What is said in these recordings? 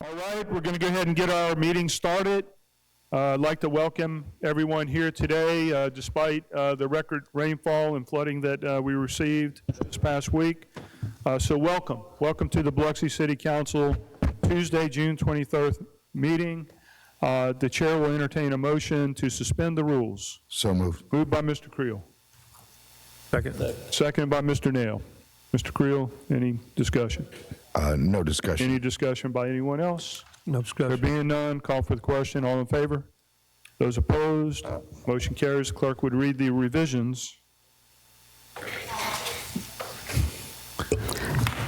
All right, we're going to go ahead and get our meeting started. I'd like to welcome everyone here today, despite the record rainfall and flooding that we received this past week. So welcome. Welcome to the Biloxi City Council Tuesday, June 23rd meeting. The chair will entertain a motion to suspend the rules. So moved. Moved by Mr. Creel. Second. Second by Mr. Nail. Mr. Creel, any discussion? No discussion. Any discussion by anyone else? No discussion. There being none, call for the question. All in favor? Those opposed? Motion carries. Clerk would read the revisions.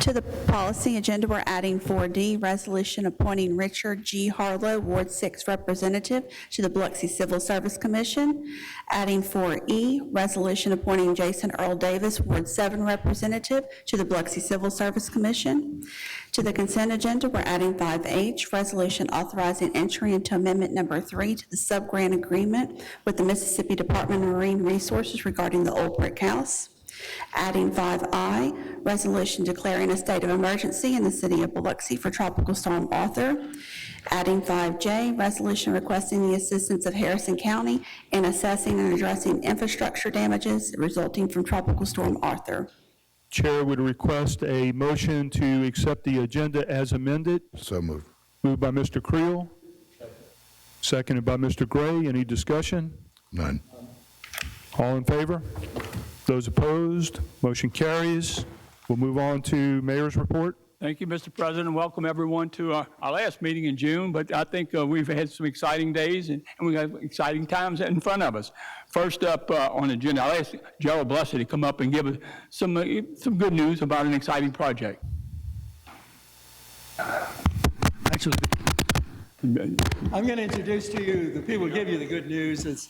To the policy agenda, we're adding 4D, resolution appointing Richard G. Harlow, Ward 6 representative to the Biloxi Civil Service Commission. Adding 4E, resolution appointing Jason Earl Davis, Ward 7 representative to the Biloxi Civil Service Commission. To the consent agenda, we're adding 5H, resolution authorizing entry into amendment number 3 to the sub-grant agreement with the Mississippi Department of Marine Resources regarding the Old Brick House. Adding 5I, resolution declaring a state of emergency in the city of Biloxi for Tropical Storm Arthur. Adding 5J, resolution requesting the assistance of Harrison County in assessing and addressing infrastructure damages resulting from Tropical Storm Arthur. Chair would request a motion to accept the agenda as amended. So moved. Moved by Mr. Creel. Seconded by Mr. Gray. Any discussion? None. All in favor? Those opposed? Motion carries. We'll move on to Mayor's report. Thank you, Mr. President, and welcome everyone to our last meeting in June, but I think we've had some exciting days and we have exciting times in front of us. First up on the agenda, I'll ask Gerald Blessed to come up and give us some good news about an exciting project. Actually, I'm going to introduce to you the people who give you the good news. It's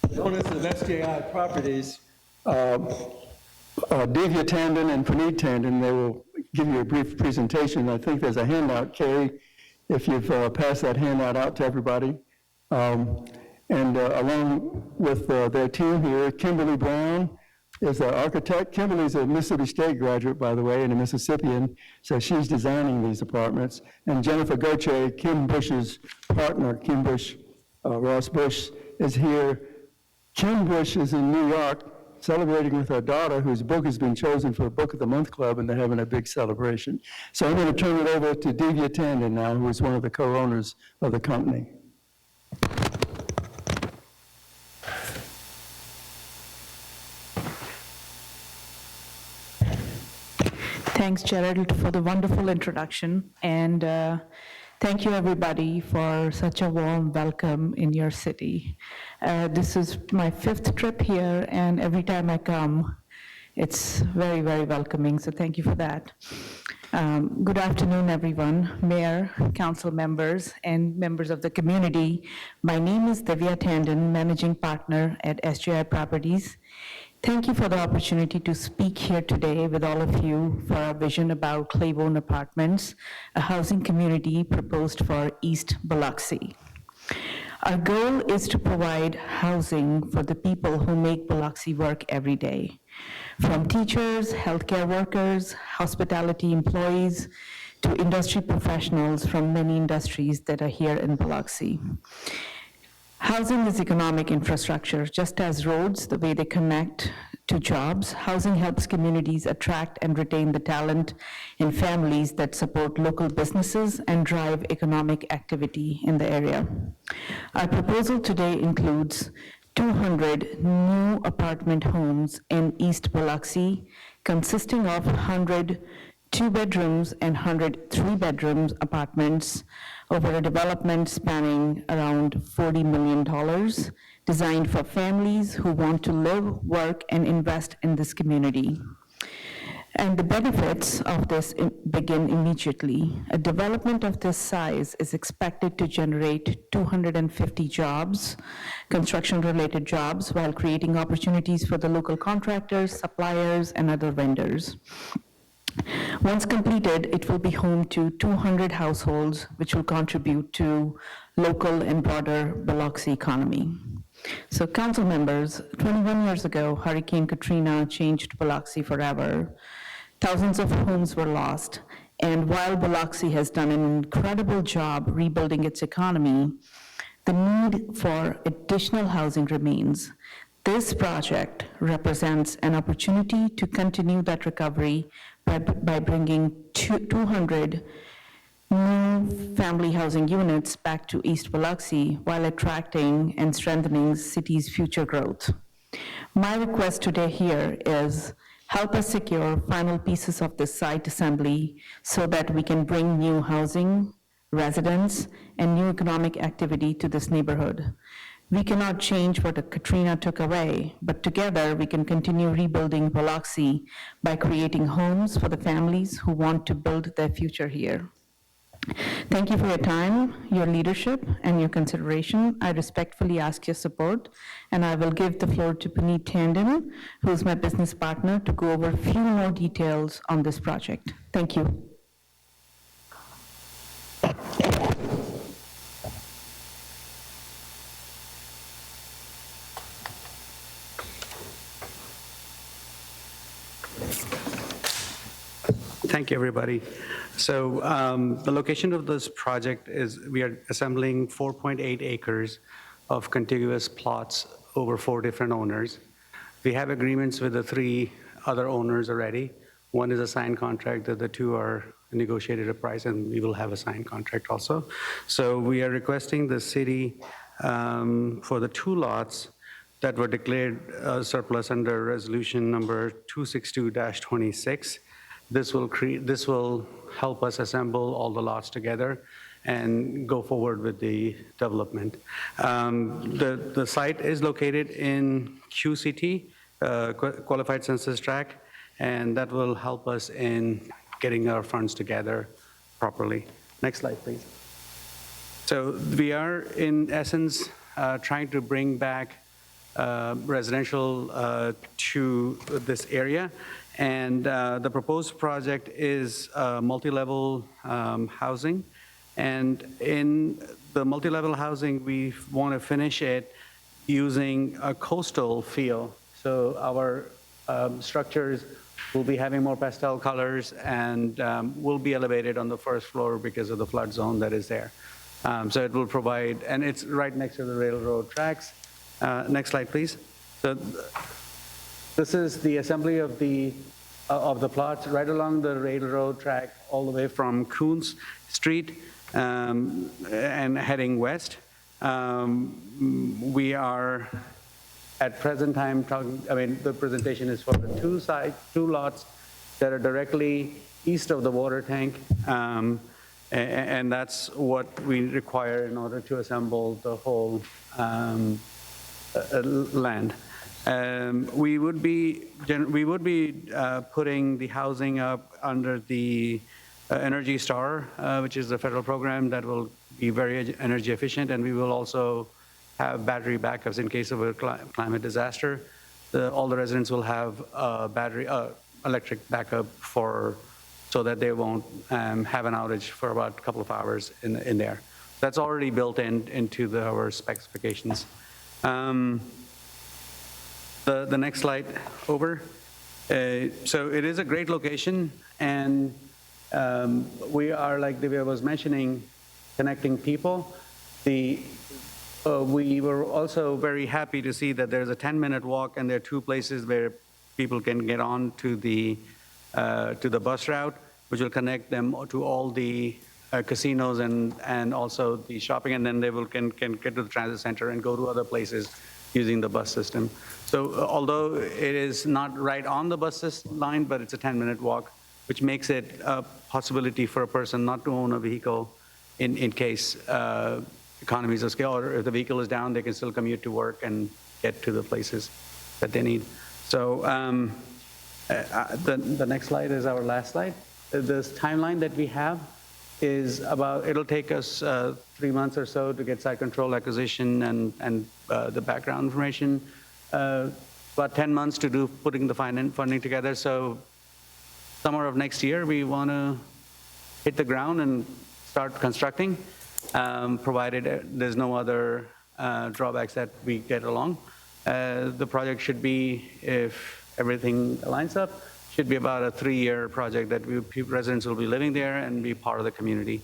the owners of SJI Properties, Divya Tandon and Puneet Tandon. They will give you a brief presentation. I think there's a handout, Carrie, if you've passed that handout out to everybody. And along with their team here, Kimberly Brown is the architect. Kimberly's a Mississippi State graduate, by the way, and a Mississippian, so she's designing these apartments. And Jennifer Goche, Kim Bush's partner, Kim Bush, Ross Bush, is here. Kim Bush is in New York celebrating with her daughter, whose book has been chosen for a Book of the Month Club, and they're having a big celebration. So I'm going to turn it over to Divya Tandon now, who is one of the co-owners of the company. Thanks, Gerald, for the wonderful introduction, and thank you, everybody, for such a warm welcome in your city. This is my 5th trip here, and every time I come, it's very, very welcoming, so thank you for that. Good afternoon, everyone, Mayor, council members, and members of the community. My name is Divya Tandon, Managing Partner at SJI Properties. Thank you for the opportunity to speak here today with all of you for our vision about Claiborne Apartments, a housing community proposed for East Biloxi. Our goal is to provide housing for the people who make Biloxi work every day, from teachers, healthcare workers, hospitality employees, to industry professionals from many industries that are here in Biloxi. Housing is economic infrastructure. Just as roads, the way they connect to jobs, housing helps communities attract and retain the talent and families that support local businesses and drive economic activity in the area. Our proposal today includes 200 new apartment homes in East Biloxi, consisting of 100 2-bedrooms and 100 3-bedrooms apartments over a development spanning around $40 million, designed for families who want to live, work, and invest in this community. And the benefits of this begin immediately. A development of this size is expected to generate 250 jobs, construction-related jobs, while creating opportunities for the local contractors, suppliers, and other vendors. Once completed, it will be home to 200 households, which will contribute to local and broader Biloxi economy. So council members, 21 years ago, Hurricane Katrina changed Biloxi forever. Thousands of homes were lost, And while Biloxi has done an incredible job rebuilding its economy, the need for additional housing remains. This project represents an opportunity to continue that recovery by bringing 200 new family housing units back to East Biloxi while attracting and strengthening the city's future growth. My request today here is help us secure final pieces of this site assembly so that we can bring new housing, residents, and new economic activity to this neighborhood. We cannot change what Katrina took away, but together we can continue rebuilding Biloxi by creating homes for the families who want to build their future here. Thank you for your time, your leadership, and your consideration. I respectfully ask your support, and I will give the floor to Puneet Tandon, who is my business partner, to go over a few more details on this project. Thank you. Thank you, everybody. So the location of this project is we are assembling 4.8 acres of contiguous plots over 4 different owners. We have agreements with the 3 other owners already. One is a signed contract, the other 2 are negotiated a price, and we will have a signed contract also. So we are requesting the city for the 2 lots that were declared surplus under resolution number 262-26. This will help us assemble all the lots together and go forward with the development. The site is located in QCT, Qualified Census Tract, and that will help us in getting our funds together properly. Next slide, please. So we are, in essence, trying to bring back residential to this area. And the proposed project is multi-level housing. And in the multi-level housing, we want to finish it using a coastal feel. So our structures will be having more pastel colors and will be elevated on the first floor because of the flood zone that is there. So it will provide, and it's right next to the railroad tracks. Next slide, please. So this is the assembly of the plots right along the railroad track, all the way from Coons Street and heading west. We are at present time talking, the presentation is for the 2 lots that are directly east of the water tank. And that's what we require in order to assemble the whole land. We would be putting the housing up under the Energy Star, which is the federal program that will be very energy efficient, and we will also have battery backups in case of a climate disaster. All the residents will have electric backup so that they won't have an outage for about a couple of hours in there. That's already built into our specifications. The next slide over. So it is a great location, and we are, like Divya was mentioning, connecting people. We were also very happy to see that there's a 10-minute walk, and there are 2 places where people can get on to the bus route, which will connect them to all the casinos and also the shopping, and then they can get to the transit center and go to other places using the bus system. So although it is not right on the bus line, but it's a 10-minute walk, which makes it a possibility for a person not to own a vehicle in case economies of scale, or if the vehicle is down, they can still commute to work and get to the places that they need. So the next slide is our last slide. This timeline that we have is it'll take us 3 months or so to get site control acquisition and the background information, about 10 months to do putting the funding together. So summer of next year, we want to hit the ground and start constructing, provided there's no other drawbacks that we get along. The project should be, if everything lines up, should be about a 3-year project that residents will be living there and be part of the community.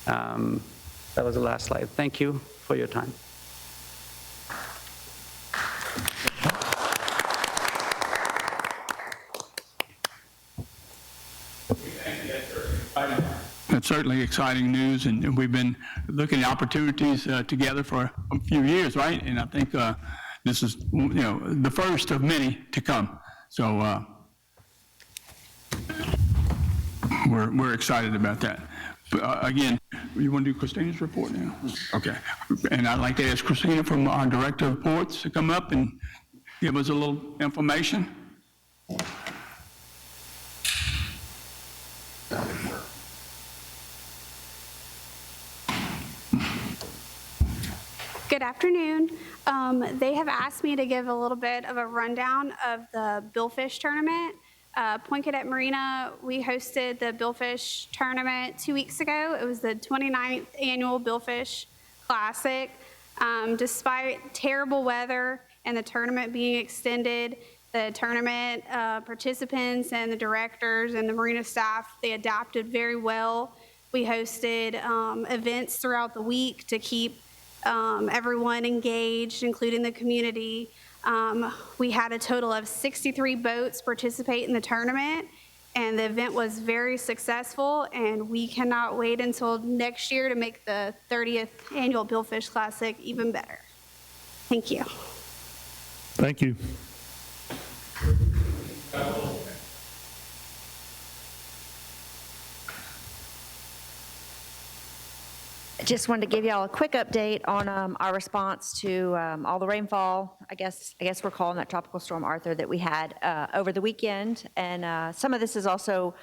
That was the last slide. Thank you for your time. That's certainly exciting news, and we've been looking at opportunities together for a few years, right? And I think this is, the first of many to come. So we're excited about that. But, again, you want to do Christina's report now? Okay. And I'd like to ask Christina from our Director of Reports to come up and give us a little information. Good afternoon. They have asked me to give a little bit of a rundown of the Billfish tournament. Point Cadet Marina, we hosted the Billfish tournament 2 weeks ago. It was the 29th annual Billfish Classic. Despite terrible weather and the tournament being extended, the tournament participants and the directors and the marina staff, they adapted very well. We hosted events throughout the week to keep everyone engaged, including the community. We had a total of 63 boats participate in the tournament, and the event was very successful, and we cannot wait until next year to make the 30th annual Billfish Classic even better. Thank you. Thank you. I just wanted to give y'all a quick update on our response to all the rainfall. I guess we're calling that Tropical Storm Arthur that we had over the weekend. And some of this is also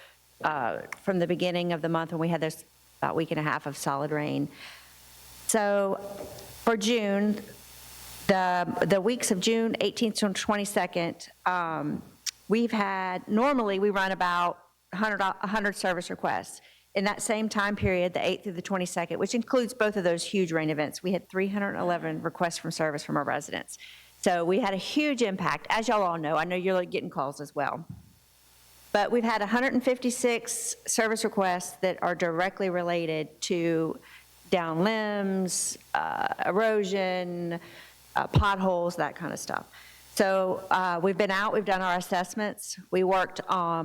from the beginning of the month when we had this about week and a half of solid rain. So for June, the weeks of June 18th to 22nd, we've had, normally we run about 100 service requests. In that same time period, the 8th through the 22nd, which includes both of those huge rain events, we had 311 requests from service from our residents. So we had a huge impact. As y'all all know, I know you're getting calls as well. But we've had 156 service requests that are directly related to down limbs, erosion, potholes, that kind of stuff. So we've been out, we've done our assessments. We worked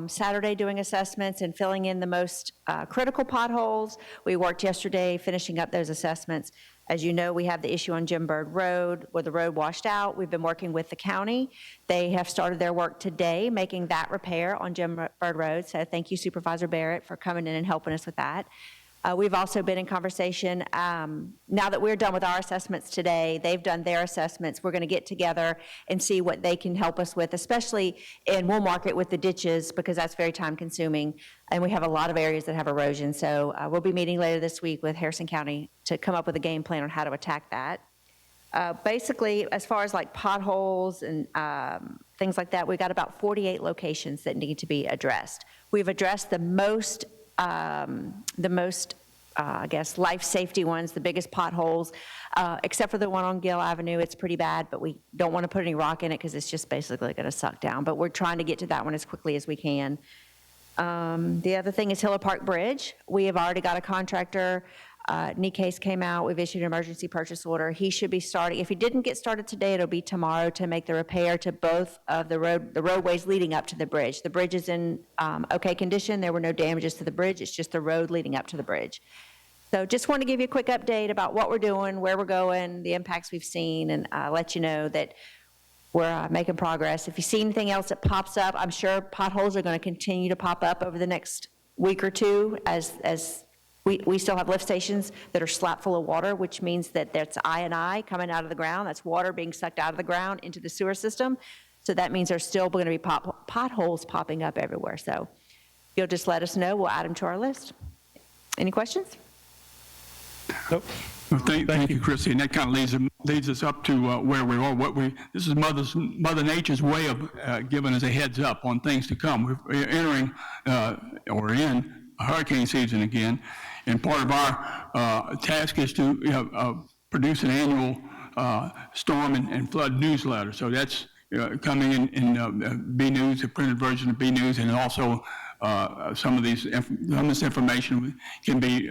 Saturday doing assessments and filling in the most critical potholes. We worked yesterday finishing up those assessments. As you know, we have the issue on Jim Bird Road where the road washed out. We've been working with the county. They have started their work today making that repair on Jim Bird Road. So thank you, Supervisor Barrett, for coming in and helping us with that. We've also been in conversation, now that we're done with our assessments today, they've done their assessments, we're gonna get together and see what they can help us with, especially in Woolmarket with the ditches, because that's very time consuming, and we have a lot of areas that have erosion. So we'll be meeting later this week with Harrison County to come up with a game plan on how to attack that. Basically, as far as like potholes and things like that, we've got about 48 locations that need to be addressed. We've addressed the most, I guess, life safety ones, the biggest potholes, except for the one on Gill Avenue. It's pretty bad, but we don't want to put any rock in it because it's just basically going to suck down. But we're trying to get to that one as quickly as we can. The other thing is Hiller Park Bridge. We have already got a contractor. Nikkei's came out. We've issued an emergency purchase order. He should be starting. If he didn't get started today, it'll be tomorrow to make the repair to both of the roadways leading up to the bridge. The bridge is in okay condition. There were no damages to the bridge. It's just the road leading up to the bridge. So just want to give you a quick update about what we're doing, where we're going, the impacts we've seen, and let you know that we're making progress. If you see anything else that pops up, I'm sure potholes are going to continue to pop up over the next week or two as we still have lift stations that are slap full of water, which means that that's I&I coming out of the ground. That's water being sucked out of the ground into the sewer system. So that means there's still going to be potholes popping up everywhere. So you'll just let us know. We'll add them to our list. Any questions? Nope. Well, thank you, Chrissy. And that kind of leads us up to where we are. This is Mother Nature's way of giving us a heads up on things to come. We're entering or in hurricane season again, and part of our task is to produce an annual storm and flood newsletter. So that's coming in B News, the printed version of B News, and also some of this information can be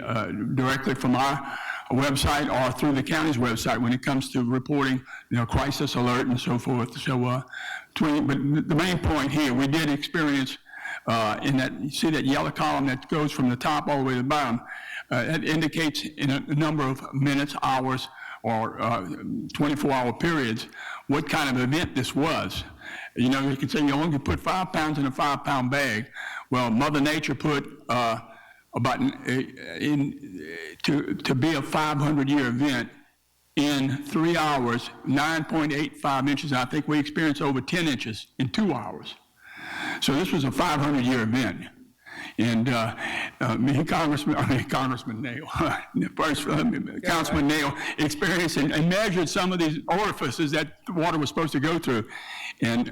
directly from our website or through the county's website when it comes to reporting, crisis alert and so forth. So, but the main point here, we did experience in that, you see that yellow column that goes from the top all the way to the bottom, it indicates in a number of minutes, hours, or 24-hour periods what kind of event this was. You can say you only put 5 pounds in a 5-pound bag. Well, Mother Nature put about to be a 500-year event in 3 hours, 9.85 inches. I think we experienced over 10 inches in 2 hours. So this was a 500-year event. And Congressman Nail, Councilman Nail experienced and measured some of these orifices that the water was supposed to go through. And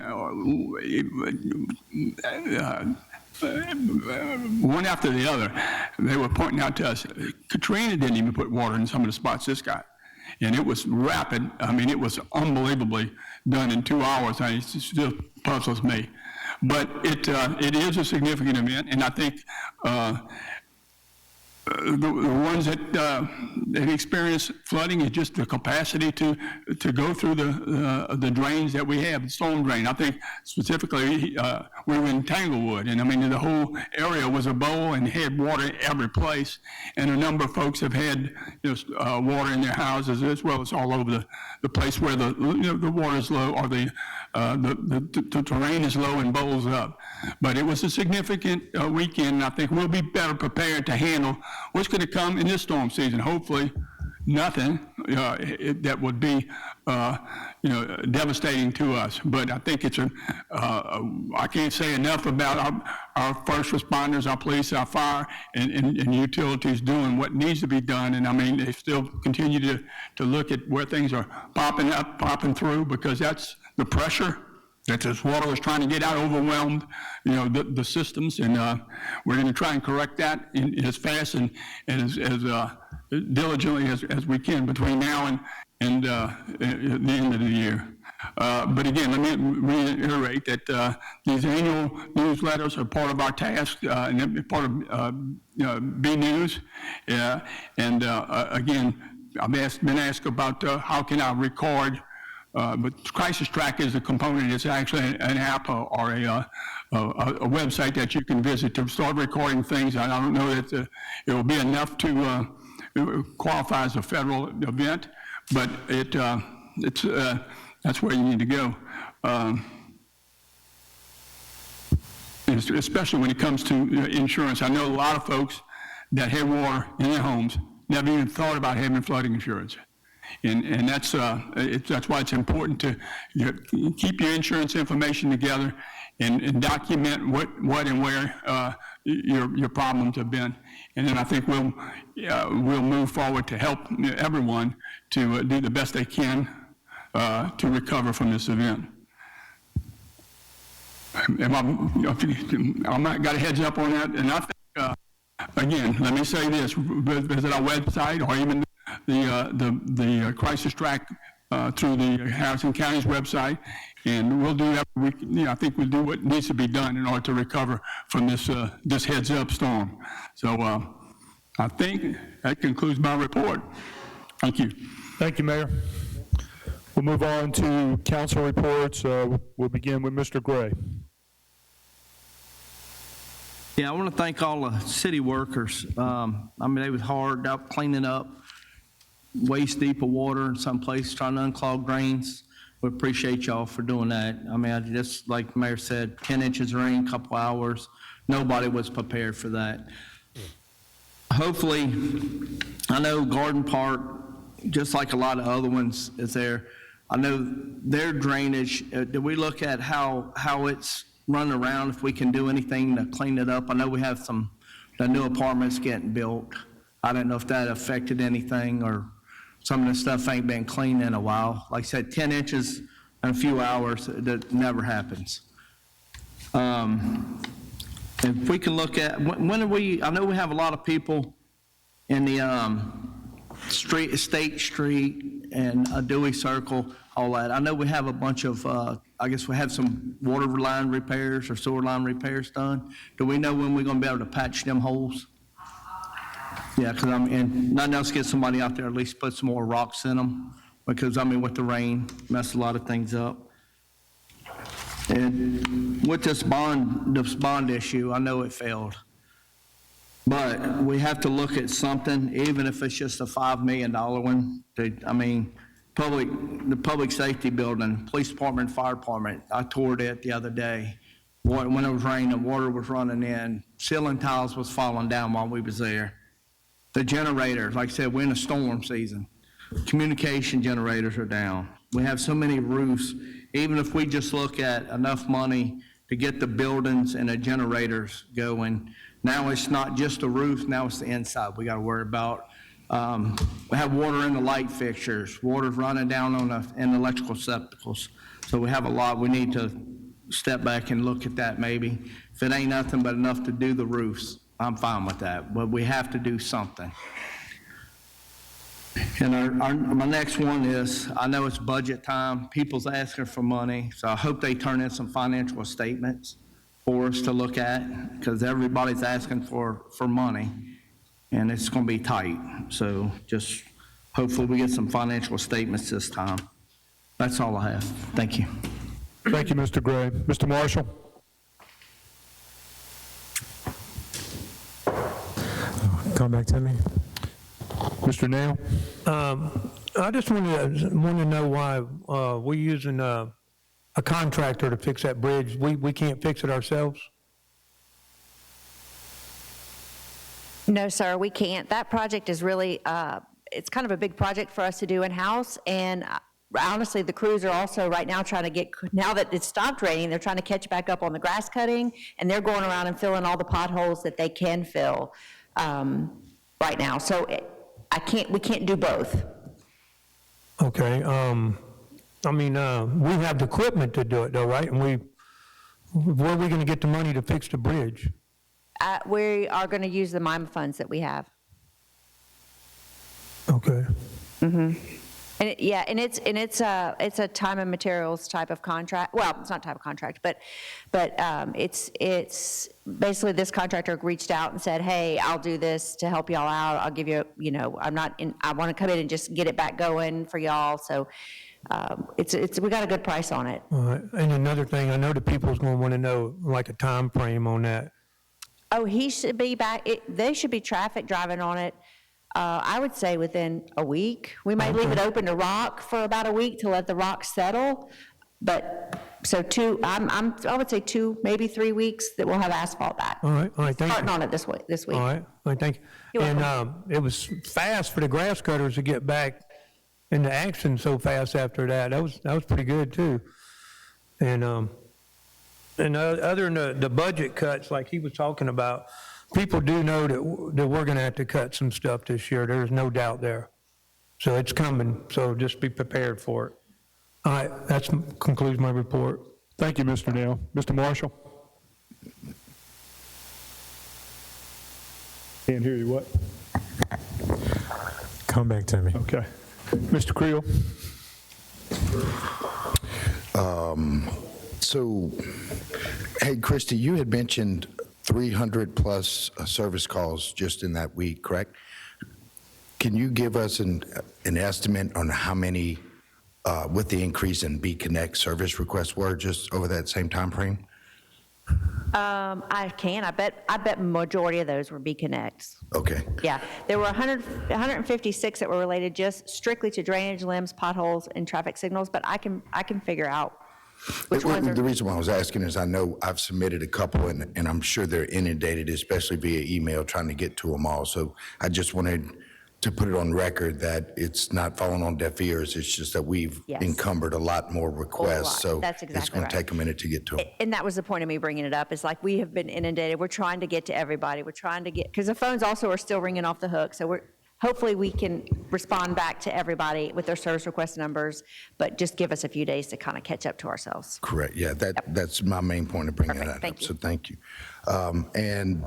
one after the other, they were pointing out to us, Katrina didn't even put water in some of the spots this got. And it was rapid. I mean, it was unbelievably done in 2 hours. It still puzzles me. But it is a significant event, and I think the ones that experience flooding is just the capacity to go through the drains that we have, the storm drain. I think specifically we were in Tanglewood, and I mean the whole area was a bowl and had water every place, and a number of folks have had water in their houses as well as all over the place where the water is low or the terrain is low and bowls up. But it was a significant weekend, and I think we'll be better prepared to handle what's going to come in this storm season. Hopefully, nothing that would be, devastating to us. But I think it's I can't say enough about our first responders, our police, our fire, and utilities doing what needs to be done. And I mean, they still continue to look at where things are popping through, because that's the pressure that this water is trying to get out, overwhelmed, the systems, and we're going to try and correct that as fast and as diligently as we can between now and the end of the year. But again, let me reiterate that these annual newsletters are part of our task and part of B News. And again, I've been asked about how can I record. But Crisis Track is a component. It's actually an app or a website that you can visit to start recording things. I don't know that it will be enough to qualify as a federal event, but that's where you need to go. Especially when it comes to insurance. I know a lot of folks that have water in their homes never even thought about having flooding insurance. And that's why it's important to keep your insurance information together and document what and where your problems have been. And then I think we'll move forward to help everyone to do the best they can to recover from this event. I got a heads up on that, and I think again, let me say this: visit our website or even the crisis track through the Harrison County's website, and we'll do that. I think we'll do what needs to be done in order to recover from this heads-up storm. So I think that concludes my report. Thank you. Thank you, Mayor. We'll move on to council reports. We'll begin with Mr. Gray. Yeah, I want to thank all the city workers. I mean, they was hard out cleaning up waist deep of water in some places, trying to unclog drains. We appreciate y'all for doing that. I mean, just like the mayor said, 10 inches of rain, couple hours. Nobody was prepared for that. Hopefully, I know Garden Park, just like a lot of other ones, is there. I know their drainage, do we look at how it's run around, if we can do anything to clean it up? I know we have the new apartments getting built. I don't know if that affected anything, or some of the stuff ain't been cleaned in a while. Like I said, 10 inches in a few hours, that never happens. If we can look at, I know we have a lot of people in the State Street and Dewey Circle, all that. I know we have a bunch of I guess we have some water line repairs or sewer line repairs done. Do we know when we're gonna be able to patch them holes? Yeah, because and nothing else, get somebody out there, at least put some more rocks in them, because, with the rain, messed a lot of things up. And with this bond issue, I know it failed. But we have to look at something, even if it's just a $5 million one. The public safety building, police department, fire department, I toured it the other day. When it was raining, water was running in, ceiling tiles was falling down while we was there. The generators, like I said, we're in a storm season. Communication generators are down. We have so many roofs. Even if we just look at enough money to get the buildings and the generators going, now it's not just the roof, now it's the inside we got to worry about. We have water in the light fixtures, water's running down in the electrical septicals. So we have a lot. We need to step back and look at that maybe. If it ain't nothing but enough to do the roofs, I'm fine with that, but we have to do something. And my next one is, I know it's budget time, people's asking for money, so I hope they turn in some financial statements for us to look at, because everybody's asking for money, and it's gonna be tight. So just hopefully we get some financial statements this time. That's all I have. Thank you. Thank you, Mr. Gray. Mr. Marshall? Come back to me. Mr. Nail? I just want to know why we're using a contractor to fix that bridge. We can't fix it ourselves? No, sir, we can't. That project is really, it's kind of a big project for us to do in-house, and honestly, the crews are also right now trying to now that it's stopped raining, they're trying to catch back up on the grass cutting, and they're going around and filling all the potholes that they can fill right now. So we can't do both. Okay. We have the equipment to do it though, right? And where are we going to get the money to fix the bridge? We are going to use the MIMA funds that we have. Okay. And it's a time and materials type of contract. Well, it's not type of contract, but it's basically this contractor reached out and said, hey, I'll do this to help y'all out. I'll give you, I want to come in and just get it back going for y'all. So we got a good price on it. All right. And another thing, I know the people's going to want to know like a time frame on that. Oh, he should be back. They should be traffic driving on it. I would say within a week. We might leave it open to rock for about a week to let the rock settle. But so I would say 2, maybe 3 weeks that we'll have asphalt back. All right, thank you. Starting on it this week. All right, thank you. You're And it was fast for the grass cutters to get back into action so fast after that. That was pretty good too. And other than the budget cuts like he was talking about, people do know that we're going to have to cut some stuff this year. There's no doubt there. So it's coming, so just be prepared for it. All right, that concludes my report. Thank you, Mr. Nail. Mr. Marshall? Can't hear you, what? Come back to me. Okay. Mr. Creel? So, hey, Christy, you had mentioned 300 plus service calls just in that week, correct? Can you give us an estimate on how many, with the increase in B-Connect service requests were just over that same time frame? I can. I bet majority of those were B-Connects. Okay. Yeah, there were 156 that were related just strictly to drainage, limbs, potholes, and traffic signals, but I can figure out which ones are. The reason why I was asking is I know I've submitted a couple, and I'm sure they're inundated, especially via email, trying to get to them all. So I just wanted to put it on record that it's not falling on deaf ears. It's just that we've encumbered a lot more requests. So That's exactly it's going right. to take a minute to get to them. And that was the point of me bringing it up, is like we have been inundated. We're trying to get to everybody. We're trying to get, because the phones also are still ringing off the hook. So hopefully we can respond back to everybody with their service request numbers, but just give us a few days to kind of catch up to ourselves. Correct. Yeah, that's my main point of bringing Perfect. that Thank up. you. So thank you. And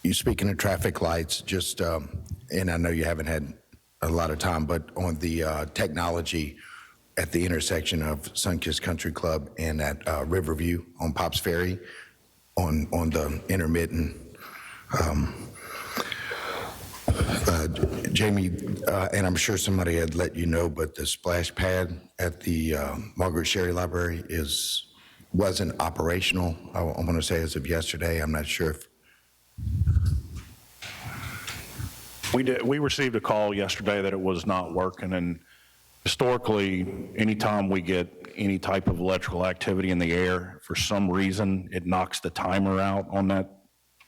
you speaking of traffic lights, just, and I know you haven't had a lot of time, but on the technology, at the intersection of Sunkist Country Club and at Riverview on Pops Ferry on the intermittent. Jamie, and I'm sure somebody had let you know, but the splash pad at the Margaret Sherry Library wasn't operational. I want to say as of yesterday. I'm not sure if we received a call yesterday that it was not working, and historically, anytime we get any type of electrical activity in the air, for some reason, it knocks the timer out on that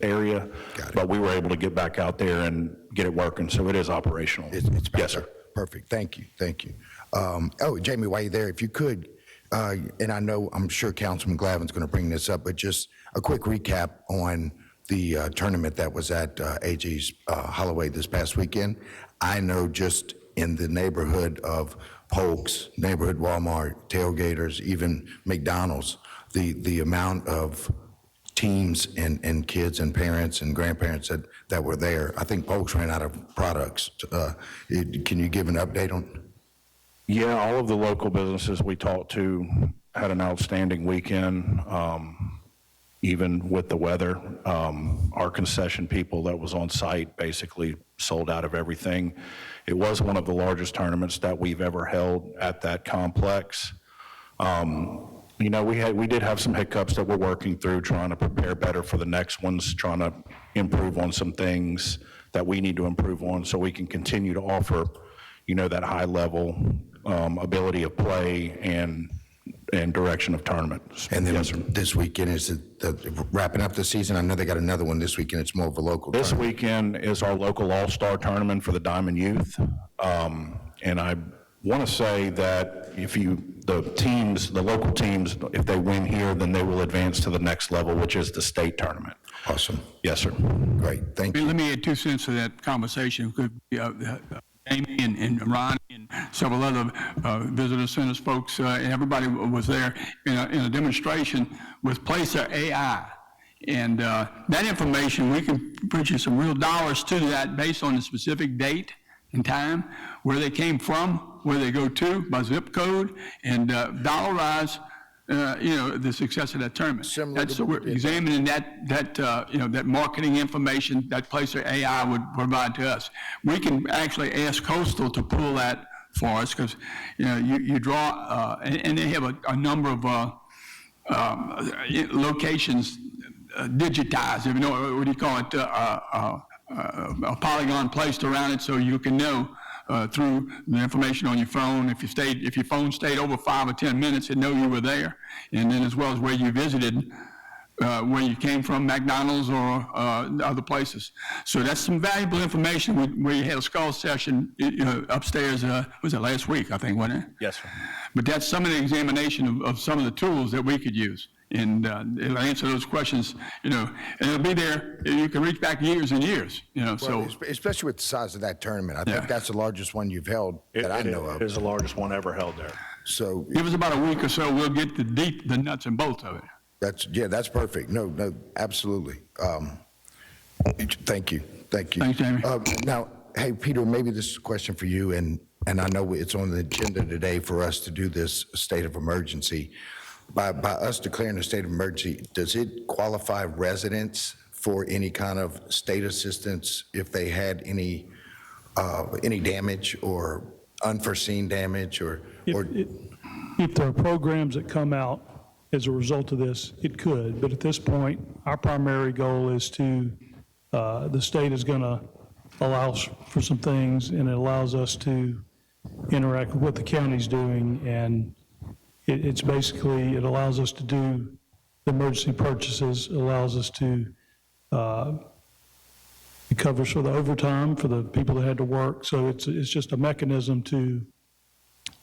area. But we were able to get back out there and get it working, so it is operational. it's back Yes, sir. there. Perfect. Thank you. Oh, Jamie, while you're there, if you could, and I'm sure Councilman Glavin's going to bring this up, but just a quick recap on the tournament that was at AG's Holloway this past weekend. I know just in the neighborhood of Polk's, neighborhood Walmart, tailgaters, even McDonald's, the amount of teams and kids and parents and grandparents that were there. I think Polk's ran out of products. Can you give an update on? Yeah, all of the local businesses we talked to had an outstanding weekend, even with the weather. Our concession people that was on site basically sold out of everything. It was one of the largest tournaments that we've ever held at that complex. You know, we did have some hiccups that we're working through, trying to prepare better for the next ones, trying to improve on some things that we need to improve on so we can continue to offer, you know, that high level ability of play and direction of tournaments. And then Yes, sir. this weekend is wrapping up the season. I know they got another one this weekend. It's more of a local This tournament. weekend is our local all-star tournament for the Diamond Youth. And I want to say that the local teams, if they win here, then they will advance to the next level, which is the state tournament. Awesome. Yes, sir. Great. Thank you. Let me add 2 cents to that conversation. Amy and Ron and several other visitor centers folks, and everybody was there in a demonstration with Placer AI. And that information, we can put you some real dollars to that based on the specific date and time, where they came from, where they go to, by zip code, and dollarize, the success of that tournament. So we're examining that marketing information that Placer AI would provide to us. We can actually ask Coastal to pull that for us, because, you draw, and they have a number of locations digitized, if you know, what do you call it, a polygon placed around it, so you can know through the information on your phone. If your phone stayed over 5 or 10 minutes, it know you were there, and then as well as where you visited, where you came from, McDonald's or other places. So that's some valuable information. We had a skull session upstairs. Was it last week? I think, wasn't it? Yes, sir. But that's some of the examination of some of the tools that we could use. And it'll answer those questions, and it'll be there. You can reach back years and years, so. Especially with the size of that tournament. I think that's the largest one you've held that I know of. It is the largest one ever held there. So Give us about a week or so, we'll get the nuts and bolts of it. that's perfect. No, absolutely. Thank you. Thanks, Jamie. Now, hey, Peter, maybe this is a question for you, and I know it's on the agenda today for us to do this state of emergency. By us declaring a state of emergency, does it qualify residents for any kind of state assistance if they had any damage or unforeseen damage or? If there are programs that come out as a result of this, it could. But at this point, our primary goal is the state is going to allow for some things, and it allows us to interact with what the county's doing, and it's basically, it allows us to do the emergency purchases, allows us to, it covers for the overtime for the people that had to work. So it's just a mechanism to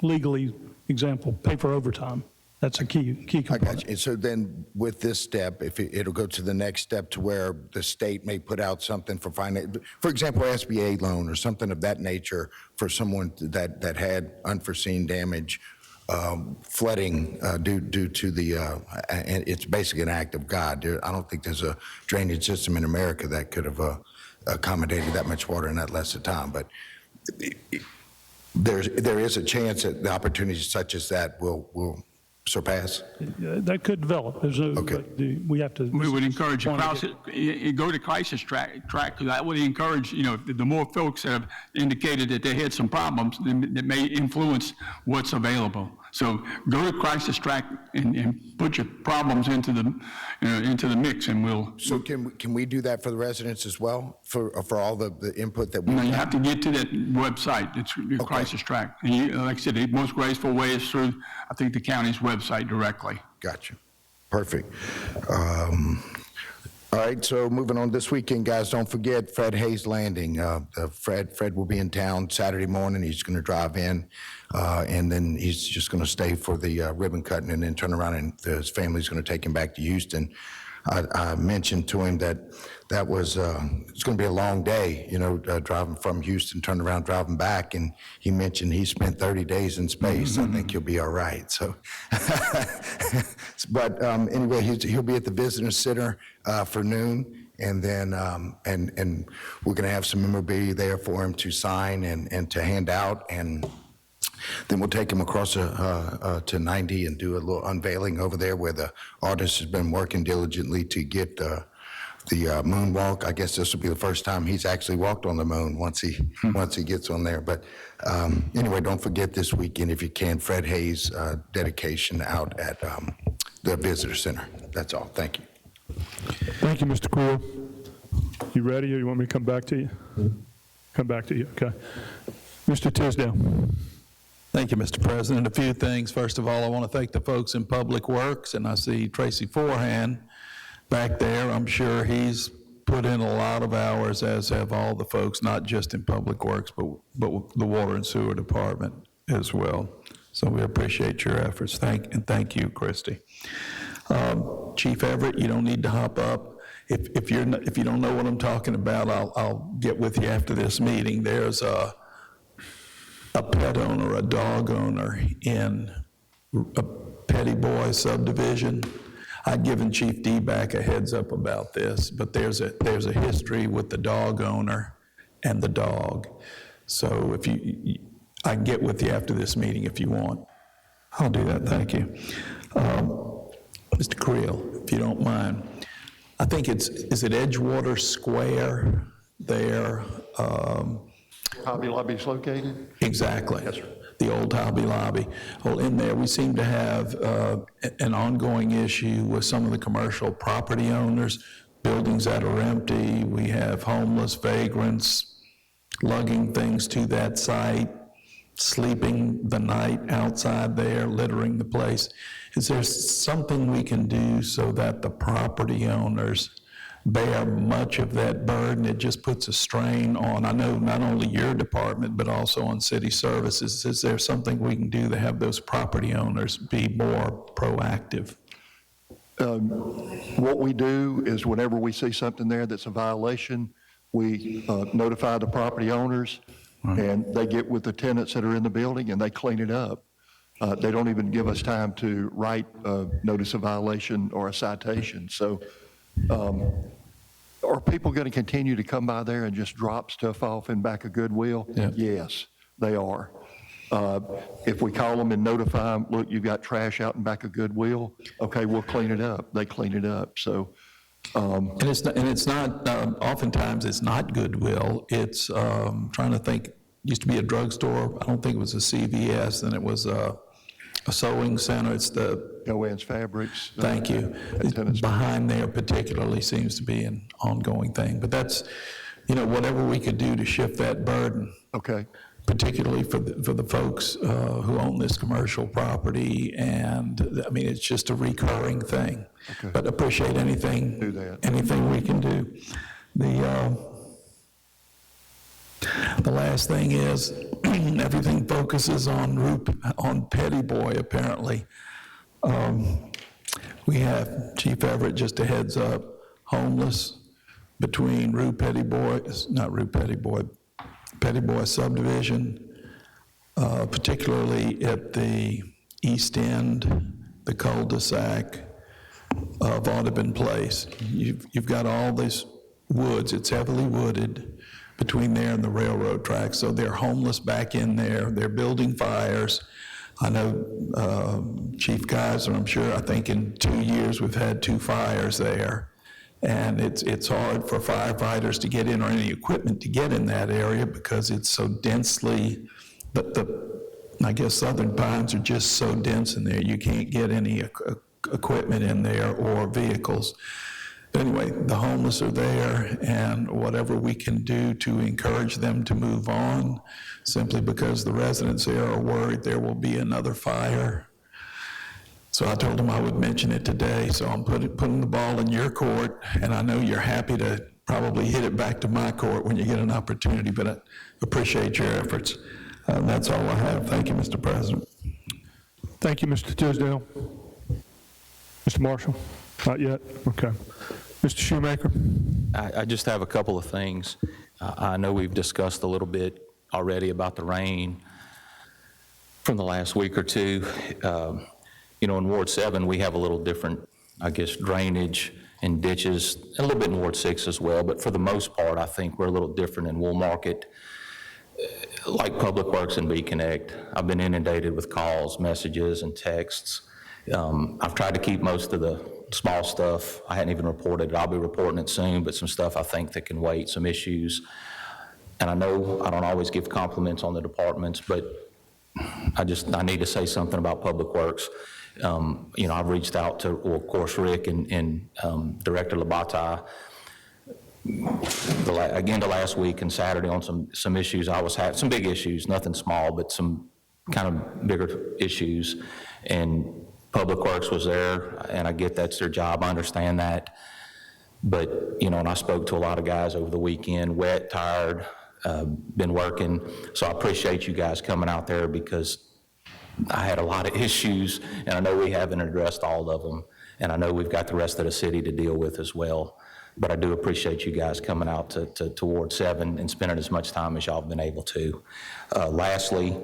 legally, example, pay for overtime. That's a key I component. got you. And so then with this step, if it'll go to the next step to where the state may put out something for finance, for example, SBA loan or something of that nature for someone that had unforeseen damage, flooding due to the, and it's basically an act of God. I don't think there's a drainage system in America that could have accommodated that much water in that less of time. But there is a chance that the opportunities such as that will surpass? That could develop. There's no, Okay. but we have to. We would encourage you, want to go to crisis track, because that would encourage, the more folks that have indicated that they had some problems, then that may influence what's available. So go to crisis track and put your problems into the mix, and we'll. So can we do that for the residents as well, for all the input that we? You have to get to that website, it's the crisis track. And like I said, the most graceful way is through, I think, the county's website directly. Gotcha. Perfect. All right, so moving on this weekend, guys, don't forget Fred Hayes Landing. Fred will be in town Saturday morning. He's going to drive in, and then he's just going to stay for the ribbon cutting and then turn around, and his family's going to take him back to Houston. I mentioned to him that was it's going to be a long day, driving from Houston, turning around, driving back, and he mentioned he spent 30 days in space. I think he'll be all right. So, but anyway, he'll be at the visitor center for noon, and then and we're going to have some memorabilia there for him to sign and to hand out, and then we'll take him across to 90 and do a little unveiling over there where the artist has been working diligently to get the moonwalk. I guess this will be the first time he's actually walked on the moon once he gets on there. But anyway, don't forget this weekend, if you can, Fred Hayes dedication out at the visitor center. That's all. Thank you. Thank you, Mr. Creel. You ready, or you want me to come back to you? Come back to you, okay. Mr. Tisdale. Thank you, Mr. President. A few things. First of all, I want to thank the folks in Public Works, and I see Tracy Forehand back there. I'm sure he's put in a lot of hours, as have all the folks, not just in Public Works, but the Water and Sewer Department as well. So we appreciate your efforts. Thank you, Christy. Chief Everett, you don't need to hop up. If you don't know what I'm talking about, I'll get with you after this meeting. There's a pet owner, a dog owner in a Petty Boy subdivision. I'd given Chief D-Back a heads up about this, but there's a history with the dog owner and the dog. So if I can get with you after this meeting if you want. I'll do that, thank you. Mr. Creel, if you don't mind, I think is it Edgewater Square there? Hobby Lobby's located? Exactly. Yes, sir. The old Hobby Lobby. Well, in there, we seem to have an ongoing issue with some of the commercial property owners, buildings that are empty. We have homeless vagrants lugging things to that site, sleeping the night outside there, littering the place. Is there something we can do so that the property owners bear much of that burden? It just puts a strain on, I know, not only your department, but also on city services. Is there something we can do to have those property owners be more proactive? What we do is whenever we see something there that's a violation, we notify the property owners, and they get with the tenants that are in the building and they clean it up. They don't even give us time to write a notice of violation or a citation. So are people going to continue to come by there and just drop stuff off in back of Goodwill? Yeah. Yes, they are. If we call them and notify them, look, you've got trash out in back of Goodwill, okay, we'll clean it up. They clean it up. So, And it's not oftentimes it's not Goodwill. It's, trying to think, used to be a drugstore. I don't think it was a CVS, then it was a sewing center. It's the Joann's Fabrics. Thank you. Behind there particularly seems to be an ongoing thing. But that's, whatever we could do to shift that burden. Okay. Particularly for the folks who own this commercial property. And, I mean, it's just a recurring thing. Okay. But appreciate anything we can do. The last thing is, everything focuses on Petty Boy, apparently. We have, Chief Everett, just a heads up, homeless between Petty Boy subdivision, particularly at the east end, the cul-de-sac of Audubon Place. You've got all these woods, it's heavily wooded, between there and the railroad tracks. So they're homeless back in there. They're building fires. I know Chief Geiser, I'm sure, I think in 2 years we've had 2 fires there. And it's hard for firefighters to get in or any equipment to get in that area because it's so densely, I guess Southern Pines are just so dense in there, you can't get any equipment in there or vehicles. Anyway, the homeless are there, and whatever we can do to encourage them to move on, simply because the residents there are worried there will be another fire. So I told them I would mention it today, so I'm putting the ball in your court, and I know you're happy to probably hit it back to my court when you get an opportunity, but I appreciate your efforts. That's all I have. Thank you, Mr. President. Thank you, Mr. Tisdale. Mr. Marshall? Not yet? Okay. Mr. Shoemaker? I just have a couple of things. I know we've discussed a little bit already about the rain from the last week or two. You know, in Ward 7, we have a little different, I guess, drainage and ditches, a little bit in Ward 6 as well, but for the most part, I think we're a little different in Wool Market, like Public Works and B-Connect. I've been inundated with calls, messages, and texts. I've tried to keep most of the small stuff. I hadn't even reported it. I'll be reporting it soon, but some stuff I think that can wait, some issues. And I know I don't always give compliments on the departments, but I need to say something about Public Works. You know, I've reached out to, well, of course, Rick and Director Labata again the last week and Saturday on some issues I was having, some big issues, nothing small, but some kind of bigger issues. And Public Works was there, and I get that's their job, I understand that. But, you know, and I spoke to a lot of guys over the weekend, wet, tired, been working. So I appreciate you guys coming out there because I had a lot of issues, and I know we haven't addressed all of them, and I know we've got the rest of the city to deal with as well. But I do appreciate you guys coming out to Ward 7 and spending as much time as y'all have been able to. Lastly,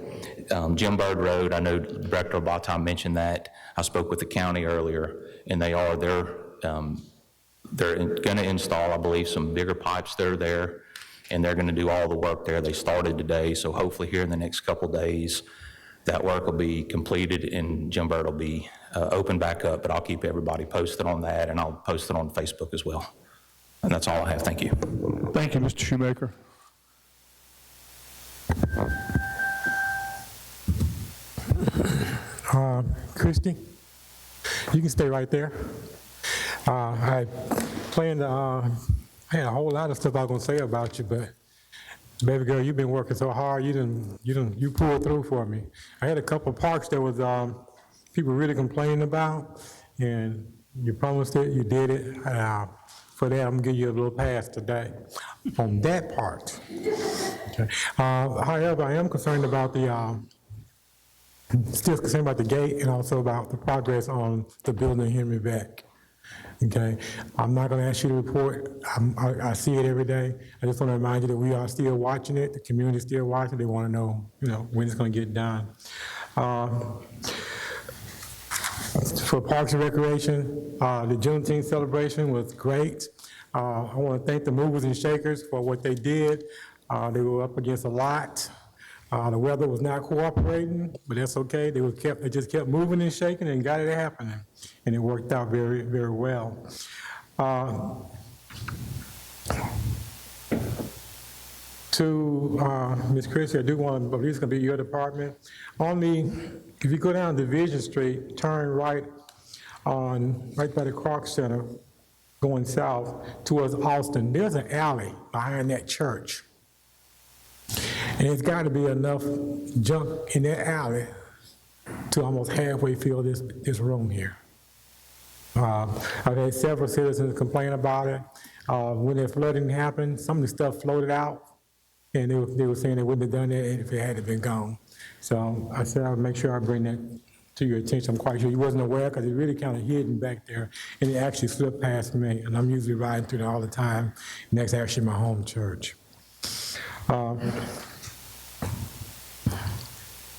Jim Bird Road, I know Director Batam mentioned that. I spoke with the county earlier, and they're going to install, I believe, some bigger pipes that are there, and they're going to do all the work there. They started today, so hopefully here in the next couple days, that work will be completed and Jim Bird will be open back up, but I'll keep everybody posted on that, and I'll post it on Facebook as well. And that's all I have. Thank you. Thank you, Mr. Shoemaker. Christie, you can stay right there. I planned I had a whole lot of stuff I was going to say about you, but baby girl, you've been working so hard. You pulled through for me. I had a couple of parks that was people really complaining about, and you promised it, you did it. For that, I'm gonna give you a little pass today on that part. Okay. However, I am concerned about still concerned about the gate and also about the progress on the building Henry Beck. Okay, I'm not going to ask you to report. I see it every day. I just want to remind you that we are still watching it. The community is still watching. They want to know, when it's going to get done. For Parks and Recreation, the Juneteenth celebration was great. I want to thank the movers and shakers for what they did. They were up against a lot. The weather was not cooperating, but that's okay. They just kept moving and shaking and got it happening, and it worked out very, very well. To Ms. Christie, I do want to, but this is going to be your department. If you go down Division Street, turn right by the Kroc Center, going south towards Austin, there's an alley behind that church. And it's got to be enough junk in that alley to almost halfway fill this room here. I've had several citizens complain about it. When the flooding happened, some of the stuff floated out, and they were saying they wouldn't have done it if it had been gone. So I said I would make sure I bring that to your attention. I'm quite sure you wasn't aware because it's really kind of hidden back there, and it actually slipped past me, and I'm usually riding through there all the time, and that's actually my home church.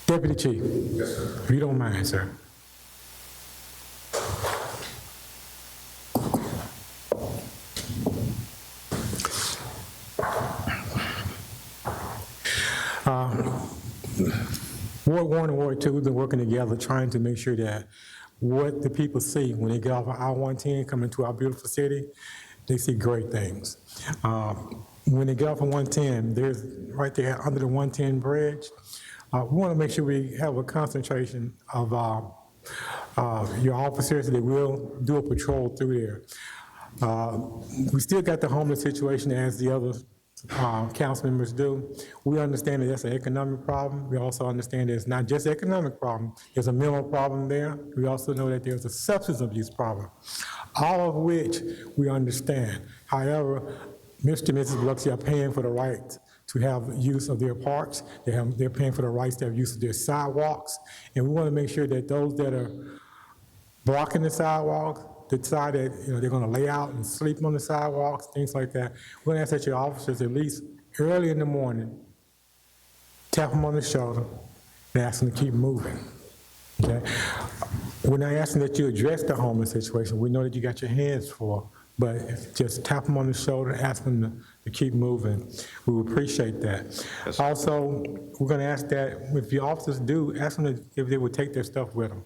Deputy Chief. Yes, sir. If you don't mind, sir. Ward 1 and Ward 2, we've been working together, trying to make sure that what the people see when they get off of I-110 coming to our beautiful city, they see great things. When they get off of 110, there's right there under the 110 bridge, we want to make sure we have a concentration of your officers that will do a patrol through there. We still got the homeless situation as the other council members do. We understand that that's an economic problem. We also understand that it's not just an economic problem. There's a mental problem there. We also know that there's a substance abuse problem, all of which we understand. However, Mr. and Mrs. Biloxi are paying for the right to have use of their parks. They're paying for the rights to have use of their sidewalks. And we want to make sure that those that are blocking the sidewalks, decide that they're going to lay out and sleep on the sidewalks, things like that. We're going to ask that your officers, at least early in the morning, tap them on the shoulder and ask them to keep moving. Okay? We're not asking that you address the homeless situation. We know that you got your hands full, but if just tap them on the shoulder and ask them to keep moving. We would appreciate that. Also, we're going to ask that if the officers do, ask them if they would take their stuff with them.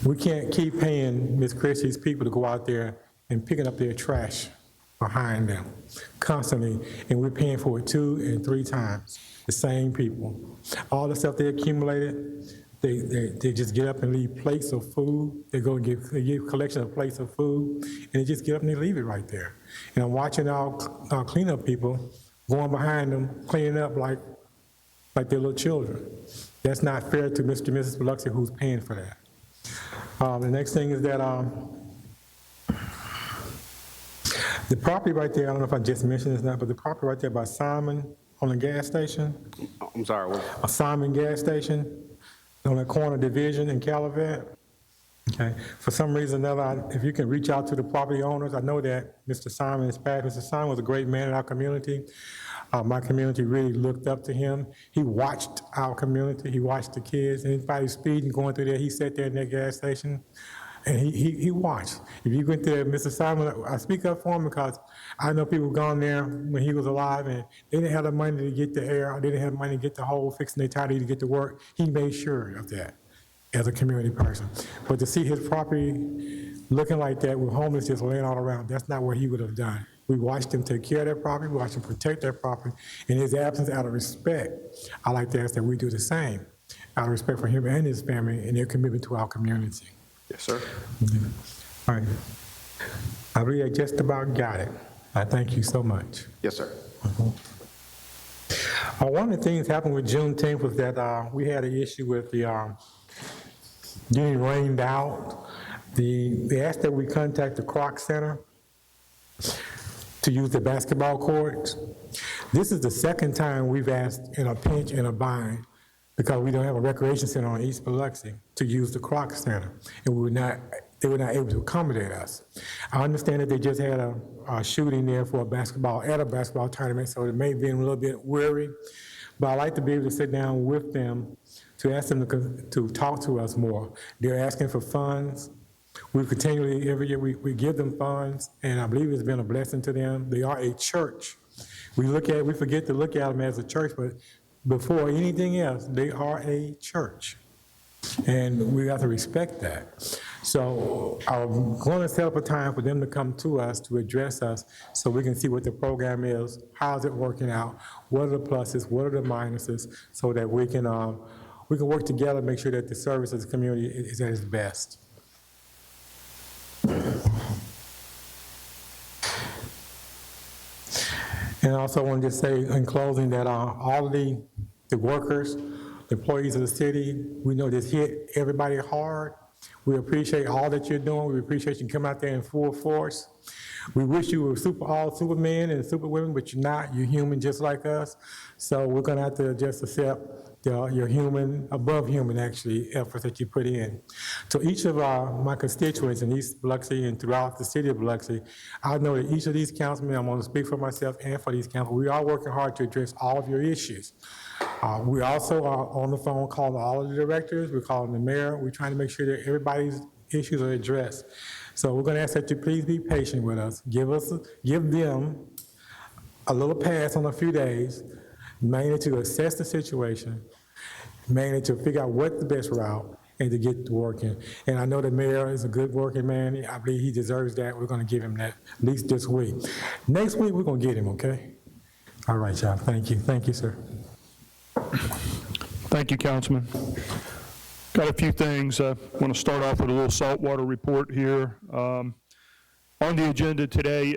We can't keep paying Ms. Christie's people to go out there and picking up their trash behind them constantly, and we're paying for it 2 and 3 times, the same people. All the stuff they accumulated, they just get up and leave plates of food. They go and they give collection of plates of food, and they just get up and they leave it right there. And I'm watching our cleanup people going behind them, cleaning up like they're little children. That's not fair to Mr. and Mrs. Biloxi, who's paying for that. The next thing is that the property right there, I don't know if I just mentioned this or not, but the property right there by Simon on the gas station. I'm sorry, what? A Simon gas station on the corner Division in Calavet. Okay. For some reason or another, if you can reach out to the property owners, I know that Mr. Simon is passed. Mr. Simon was a great man in our community. My community really looked up to him. He watched our community. He watched the kids. Anybody speeding, going through there, he sat there in that gas station, and he watched. If you went there, Mr. Simon, I speak up for him because I know people gone there when he was alive, and they didn't have the money to get the air, or they didn't have the money to get the hole, fixing their tire to get to work. He made sure of that as a community person. But to see his property looking like that with homeless just laying all around, that's not what he would have done. We watched him take care of that property, we watched him protect that property. In his absence, out of respect, I like to ask that we do the same, out of respect for him and his family and their commitment to our community. Yes, sir. All right. I believe I just about got it. I thank you so much. Yes, sir. One of the things happened with Juneteenth was that we had an issue with the getting rained out. They asked that we contact the Kroc Center to use the basketball courts. This is the second time we've asked in a pinch, in a bind, because we don't have a recreation center on East Biloxi, to use the Kroc Center, and they were not able to accommodate us. I understand that they just had a shooting there for a basketball tournament, so it may have been a little bit weary, but I'd like to be able to sit down with them to ask them to talk to us more. They're asking for funds. We continually, every year, we give them funds, and I believe it's been a blessing to them. They are a church. We forget to look at them as a church, but before anything else, they are a church. And we have to respect that. So I'm going to set up a time for them to come to us, to address us, so we can see what the program is, how's it working out, what are the pluses, what are the minuses, so that we can work together and make sure that the service of the community is at its best. And I also want to just say in closing that all of the workers, the employees of the city, we know this hit everybody hard. We appreciate all that you're doing. We appreciate you coming out there in full force. We wish you were all supermen and superwomen, but you're not. You're human just like us. So we're going to have to just accept your human, above human, actually, efforts that you put in. So each of my constituents in East Biloxi and throughout the city of Biloxi, I know that each of these councilmen, I'm going to speak for myself and for these councilmen, we are working hard to address all of your issues. We also are on the phone calling all of the directors. We're calling the mayor. We're trying to make sure that everybody's issues are addressed. So we're going to ask that you please be patient with us. Give them a little pass on a few days mainly to assess the situation, mainly to figure out what the best route and to get to working. And I know the mayor is a good working man. I believe he deserves that. We're going to give him that at least this week. Next week, we're going to get him, okay? All right, y'all. Thank you. Thank you, sir. Thank you, Councilman. Got a few things. I want to start off with a little saltwater report here. On the agenda today,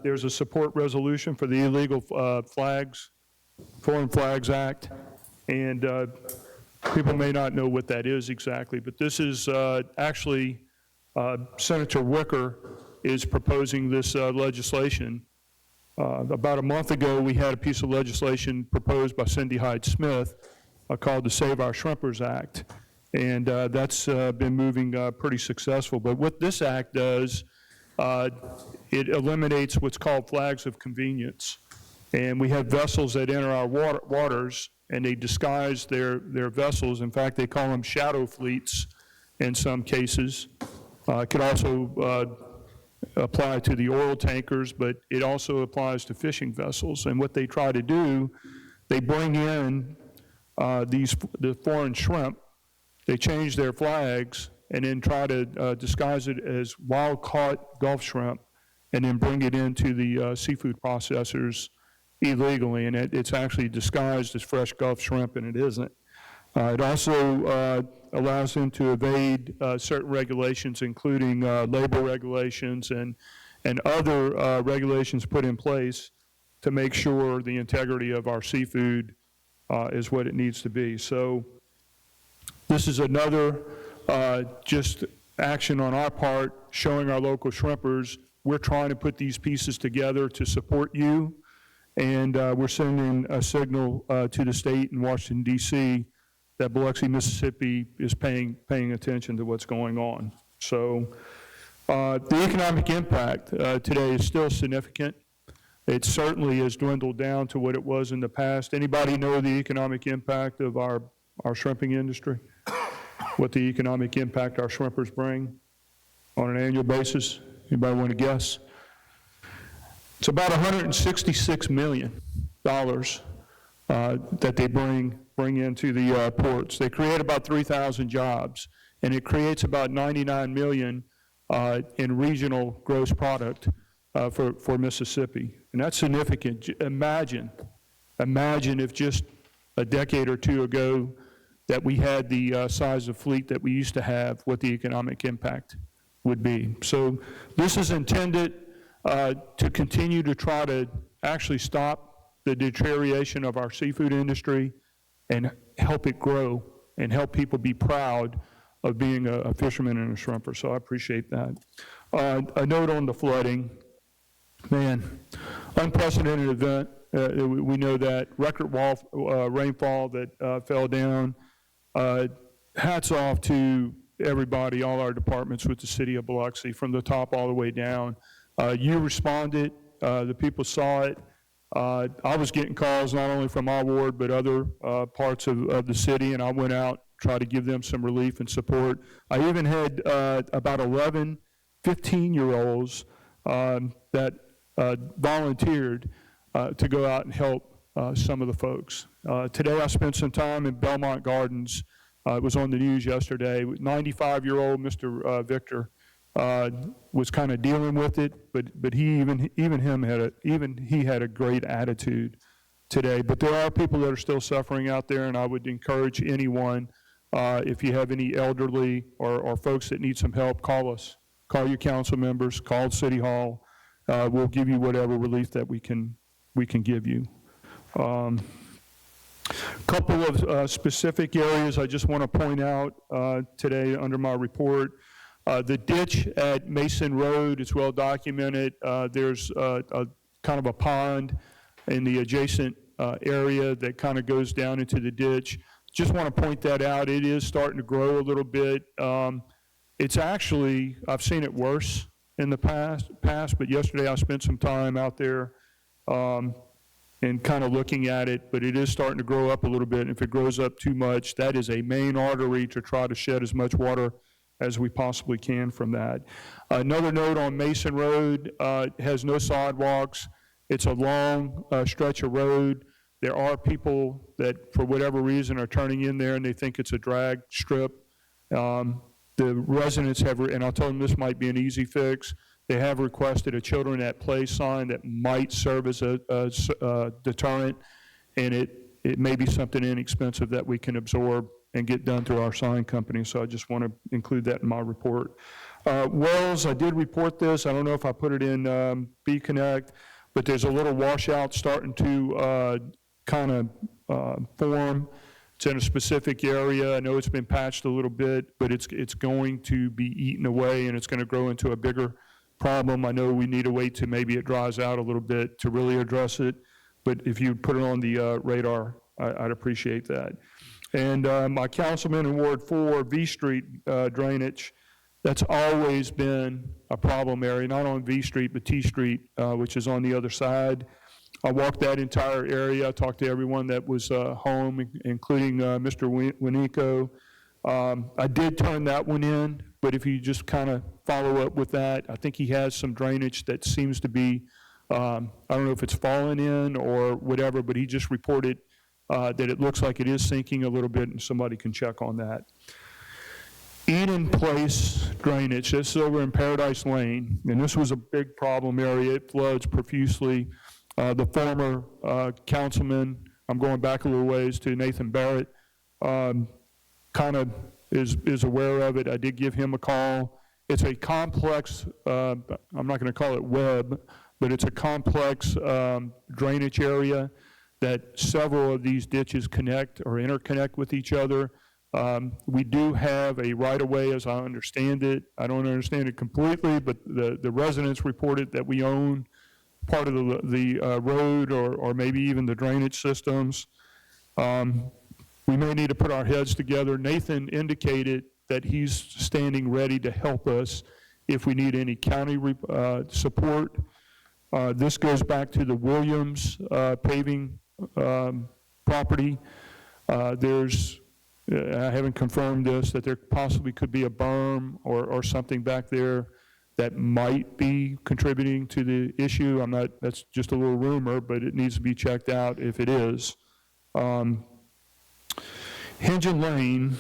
there's a support resolution for the Illegal Flags, Foreign Flags Act, and people may not know what that is exactly, but this is actually Senator Wicker is proposing this legislation. About a month ago, we had a piece of legislation proposed by Cindy Hyde-Smith called the Save Our Shrimpers Act, and that's been moving pretty successful. But what this act does, it eliminates what's called flags of convenience. And we have vessels that enter our waters, and they disguise their vessels. In fact, they call them shadow fleets in some cases. It could also apply to the oil tankers, but it also applies to fishing vessels. And what they try to do, they bring in the foreign shrimp, they change their flags, and then try to disguise it as wild-caught Gulf shrimp, and then bring it into the seafood processors illegally, and it's actually disguised as fresh Gulf shrimp, and it isn't. It also allows them to evade certain regulations, including labor regulations and other regulations put in place to make sure the integrity of our seafood is what it needs to be. So this is another just action on our part, showing our local shrimpers we're trying to put these pieces together to support you, and we're sending a signal to the state in Washington, D.C. that Biloxi, Mississippi is paying attention to what's going on. So the economic impact today is still significant. It certainly has dwindled down to what it was in the past. Anybody know the economic impact of our shrimping industry? What the economic impact our shrimpers bring on an annual basis? Anybody want to guess? It's about $166 million that they bring into the ports. They create about 3,000 jobs, and it creates about $99 million in regional gross product for Mississippi. And that's significant. Imagine if just a decade or two ago that we had the size of fleet that we used to have, what the economic impact would be. So this is intended to continue to try to actually stop the deterioration of our seafood industry and help it grow and help people be proud of being a fisherman and a shrimper. So I appreciate that. A note on the flooding. Man, unprecedented event. We know that record rainfall that fell down. Hats off to everybody, all our departments with the city of Biloxi, from the top all the way down. You responded, the people saw it. I was getting calls not only from our ward, but other parts of the city, and I went out, tried to give them some relief and support. I even had about 11 15-year-olds that volunteered to go out and help some of the folks. Today I spent some time in Belmont Gardens. It was on the news yesterday. 95-year-old Mr. Victor was kind of dealing with it, but he had a great attitude today. But there are people that are still suffering out there, and I would encourage anyone, if you have any elderly or folks that need some help, call us. Call your council members, call City Hall. We'll give you whatever relief that we can give you. Couple of specific areas I just want to point out today under my report. The ditch at Mason Road, it's well documented. There's a kind of a pond in the adjacent area that kind of goes down into the ditch. Just want to point that out. It is starting to grow a little bit. It's actually, I've seen it worse in the past, but yesterday I spent some time out there and kind of looking at it, but it is starting to grow up a little bit. And if it grows up too much, that is a main artery to try to shed as much water as we possibly can from that. Another note on Mason Road, it has no sidewalks. It's a long stretch of road. There are people that, for whatever reason, are turning in there and they think it's a drag strip. The residents have, and I told them this might be an easy fix, they have requested a children at play sign that might serve as a deterrent, and it may be something inexpensive that we can absorb and get done through our sign company, so I just want to include that in my report. Wells, I did report this. I don't know if I put it in B Connect, but there's a little washout starting to kind of form. It's in a specific area. I know it's been patched a little bit, but it's going to be eaten away, and it's going to grow into a bigger problem. I know we need to wait till maybe it dries out a little bit to really address it, but if you put it on the radar, I'd appreciate that. And my councilman in Ward 4, V Street drainage, that's always been a problem area, not on V Street, but T Street, which is on the other side. I walked that entire area. I talked to everyone that was home, including Mr. Winico. I did turn that one in, but if you just kind of follow up with that, I think he has some drainage that seems to be, I don't know if it's fallen in or whatever, but he just reported that it looks like it is sinking a little bit, and somebody can check on that. Eden Place drainage, this is over in Paradise Lane, and this was a big problem area. It floods profusely. The former councilman, I'm going back a little ways to Nathan Barrett, kind of is aware of it. I did give him a call. It's a complex, I'm not going to call it web, but it's a complex drainage area that several of these ditches connect or interconnect with each other. We do have a right-of-way, as I understand it. I don't understand it completely, but the residents reported that we own part of the road or maybe even the drainage systems. We may need to put our heads together. Nathan indicated that he's standing ready to help us if we need any county support. This goes back to the Williams paving property. I haven't confirmed this, that there possibly could be a berm or something back there that might be contributing to the issue. That's just a little rumor, but it needs to be checked out if it is. Hinge Lane,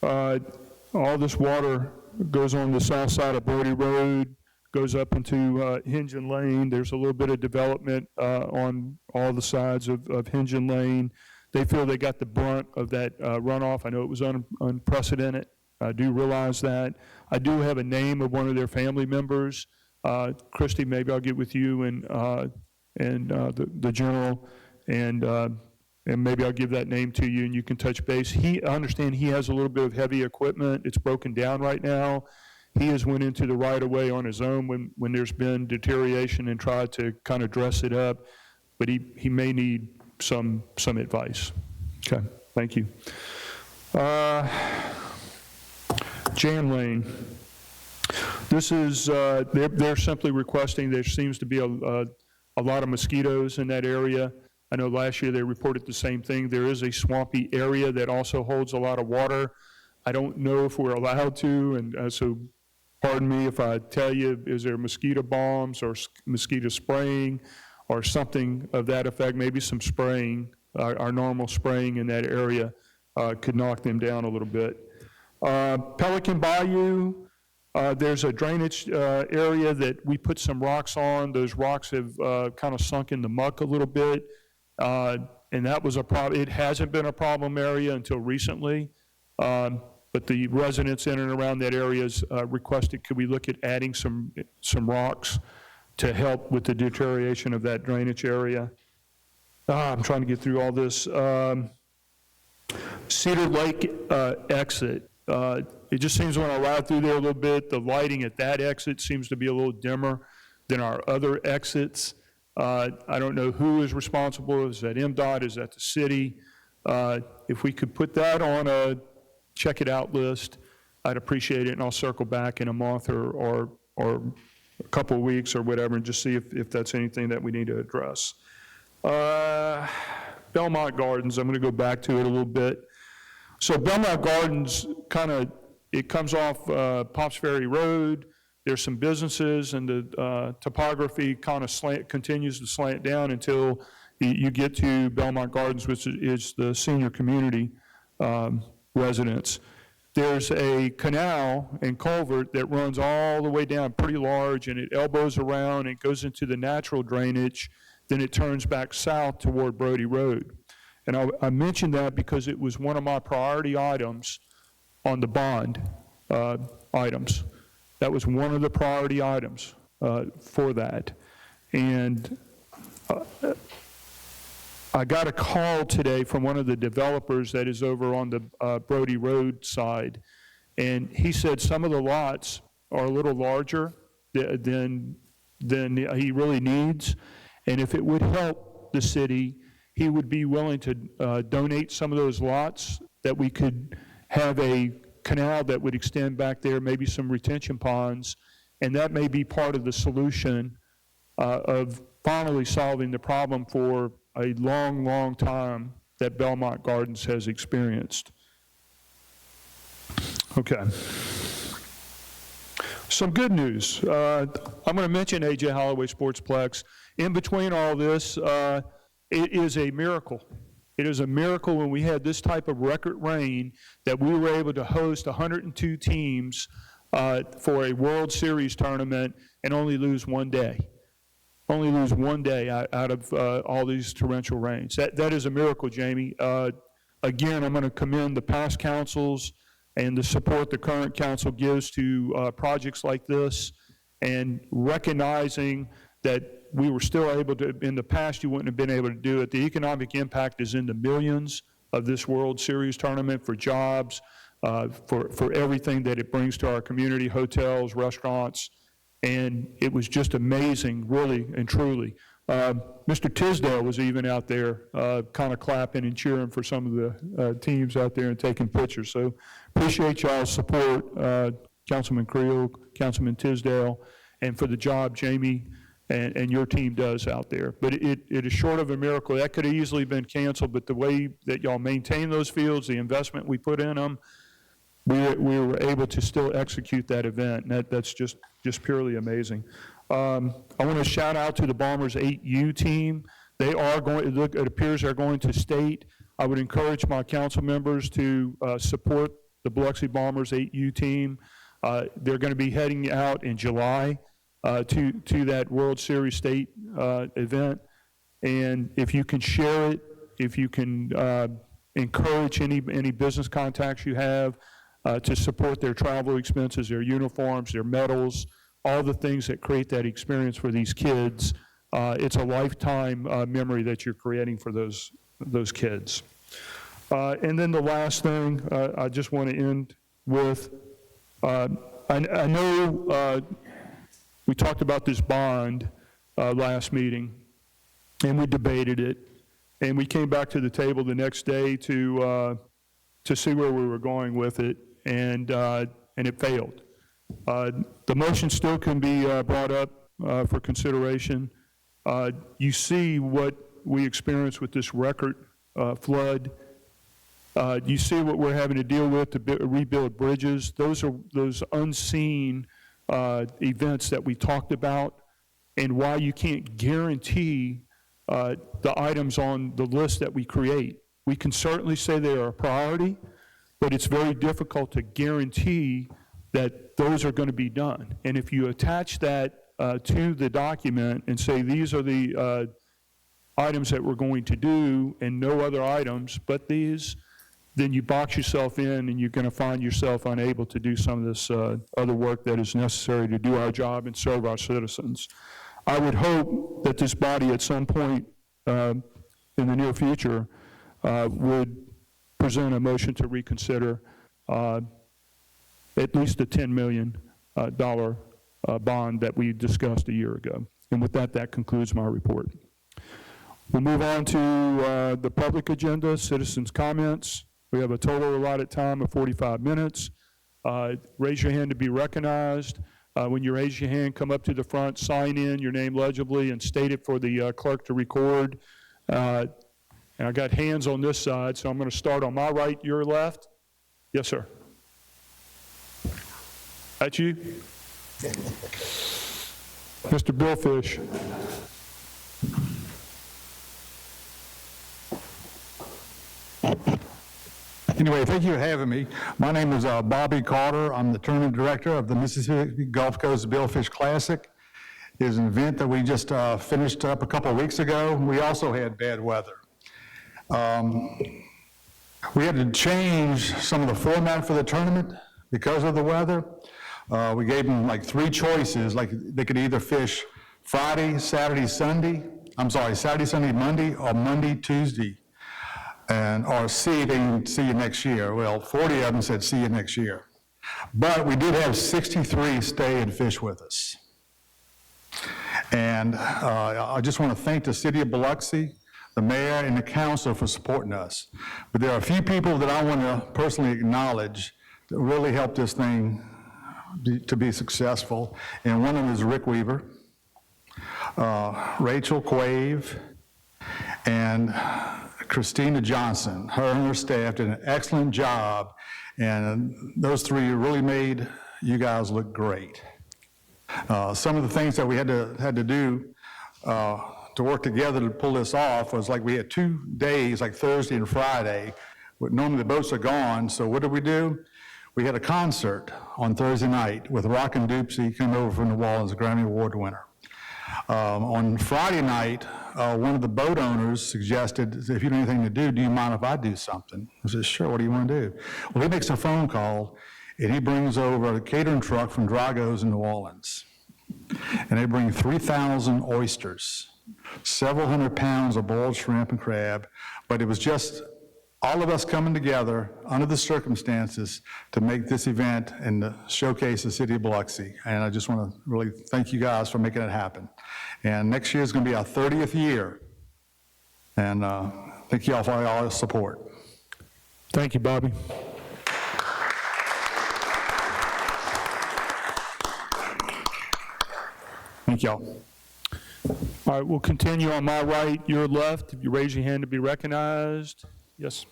all this water goes on the south side of Brody Road, goes up into Hinge Lane. There's a little bit of development on all the sides of Hinge Lane. They feel they got the brunt of that runoff. I know it was unprecedented. I do realize that. I do have a name of one of their family members. Christy, maybe I'll get with you and the general, and maybe I'll give that name to you and you can touch base. I understand he has a little bit of heavy equipment. It's broken down right now. He has went into the right-of-way on his own when there's been deterioration and tried to kind of dress it up, but he may need some advice. Okay, thank you. Jan Lane. This is, they're simply requesting, there seems to be a lot of mosquitoes in that area. I know last year they reported the same thing. There is a swampy area that also holds a lot of water. I don't know if we're allowed to, and so pardon me if I tell you, is there mosquito bombs or mosquito spraying or something of that effect? Maybe some spraying, our normal spraying in that area could knock them down a little bit. Pelican Bayou, there's a drainage area that we put some rocks on. Those rocks have kind of sunk in the muck a little bit, and that was a problem. It hasn't been a problem area until recently, but the residents in and around that area has requested, could we look at adding some rocks to help with the deterioration of that drainage area. I'm trying to get through all this. Cedar Lake exit. It just seems when I ride through there a little bit, the lighting at that exit seems to be a little dimmer than our other exits. I don't know who is responsible. Is that MDOT? Is that the city? If we could put that on a check it out list, I'd appreciate it, and I'll circle back in a month or a couple of weeks or whatever and just see if that's anything that we need to address. Belmont Gardens, I'm going to go back to it a little bit. So Belmont Gardens it comes off Pops Ferry Road. There's some businesses, and the topography kind of continues to slant down until you get to Belmont Gardens, which is the senior community residence. There's a canal and culvert that runs all the way down, pretty large, and it elbows around and goes into the natural drainage. Then it turns back south toward Brody Road. And I mentioned that because it was one of my priority items on the bond items. That was one of the priority items for that. And I got a call today from one of the developers that is over on the Brody Road side, and he said some of the lots are a little larger than he really needs, and if it would help the city, he would be willing to donate some of those lots that we could have a canal that would extend back there, maybe some retention ponds, and that may be part of the solution of finally solving the problem for a long, long time that Belmont Gardens has experienced. Okay. Some good news. I'm going to mention A.J. Holloway Sportsplex. In between all this, it is a miracle. It is a miracle when we had this type of record rain that we were able to host 102 teams for a World Series tournament and only lose one day. Only lose one day out of all these torrential rains. That is a miracle, Jamie. Again, I'm going to commend the past councils and the support the current council gives to projects like this, and recognizing that we were still able to, in the past you wouldn't have been able to do it. The economic impact is in the millions of this World Series tournament for jobs, for everything that it brings to our community, hotels, restaurants, and it was just amazing, really and truly. Mr. Tisdale was even out there kind of clapping and cheering for some of the teams out there and taking pictures. So appreciate y'all's support, Councilman Creel, Councilman Tisdale, and for the job Jamie and your team does out there. But it is short of a miracle. That could have easily been canceled, but the way that y'all maintain those fields, the investment we put in them, we were able to still execute that event, and that's just purely amazing. I want to shout out to the Bombers 8U team. They are going, it appears they're going to state. I would encourage my council members to support the Biloxi Bombers 8U team. They're going to be heading out in July to that World Series state event. And if you can share it, if you can encourage any business contacts you have to support their travel expenses, their uniforms, their medals, all the things that create that experience for these kids, it's a lifetime memory that you're creating for those kids. And then the last thing I just want to end with, I know we talked about this bond last meeting, and we debated it, and we came back to the table the next day to see where we were going with it, and it failed. The motion still can be brought up for consideration. You see what we experienced with this record flood. You see what we're having to deal with to rebuild bridges. Those are those unseen events that we talked about, and why you can't guarantee the items on the list that we create. We can certainly say they are a priority, but it's very difficult to guarantee that those are going to be done. And if you attach that to the document and say these are the items that we're going to do and no other items but these, then you box yourself in and you're going to find yourself unable to do some of this other work that is necessary to do our job and serve our citizens. I would hope that this body at some point in the near future would present a motion to reconsider at least the $10 million bond that we discussed a year ago. And with that, that concludes my report. We'll move on to the public agenda, citizens' comments. We have a total allotted time of 45 minutes. Raise your hand to be recognized. When you raise your hand, come up to the front, sign in your name legibly, and state it for the clerk to record. And I got hands on this side, so I'm going to start on my right, your left. Yes, sir. That's you? Mr. Bill Fish. Anyway, thank you for having me. My name is Bobby Carter. I'm the tournament director of the Mississippi Gulf Coast Billfish Classic. It is an event that we just finished up a couple of weeks ago. We also had bad weather. We had to change some of the format for the tournament because of the weather. We gave them like 3 choices, like they could either fish Friday, Saturday, Sunday, Saturday, Sunday, Monday, or Monday, Tuesday. Or C, they can see you next year. Well, 40 of them said see you next year. But we did have 63 stay and fish with us. And I just want to thank the city of Biloxi, the mayor, and the council for supporting us. But there are a few people that I want to personally acknowledge that really helped this thing to be successful. And one of them is Rick Weaver, Rachel Quave, and Christina Johnson. Her and her staff did an excellent job, and those 3 really made you guys look great. Some of the things that we had to do to work together to pull this off was like we had 2 days, like Thursday and Friday. Normally the boats are gone, so what did we do? We had a concert on Thursday night with Rockin' Doopsie coming over from New Orleans, a Grammy Award winner. On Friday night, one of the boat owners suggested, if you don't have anything to do you mind if I do something? I said, sure, what do you want to do? Well, he makes a phone call, and he brings over a catering truck from Drago's in New Orleans. And they bring 3,000 oysters, several hundred pounds of boiled shrimp and crab, but it was just all of us coming together under the circumstances to make this event and to showcase the city of Biloxi. And I just want to really thank you guys for making it happen. And next year is going to be our 30th year. And thank you all for all your support. Thank you, Bobby. Thank y'all. All right, we'll continue on my right, your left. If you raise your hand to be recognized. Yes.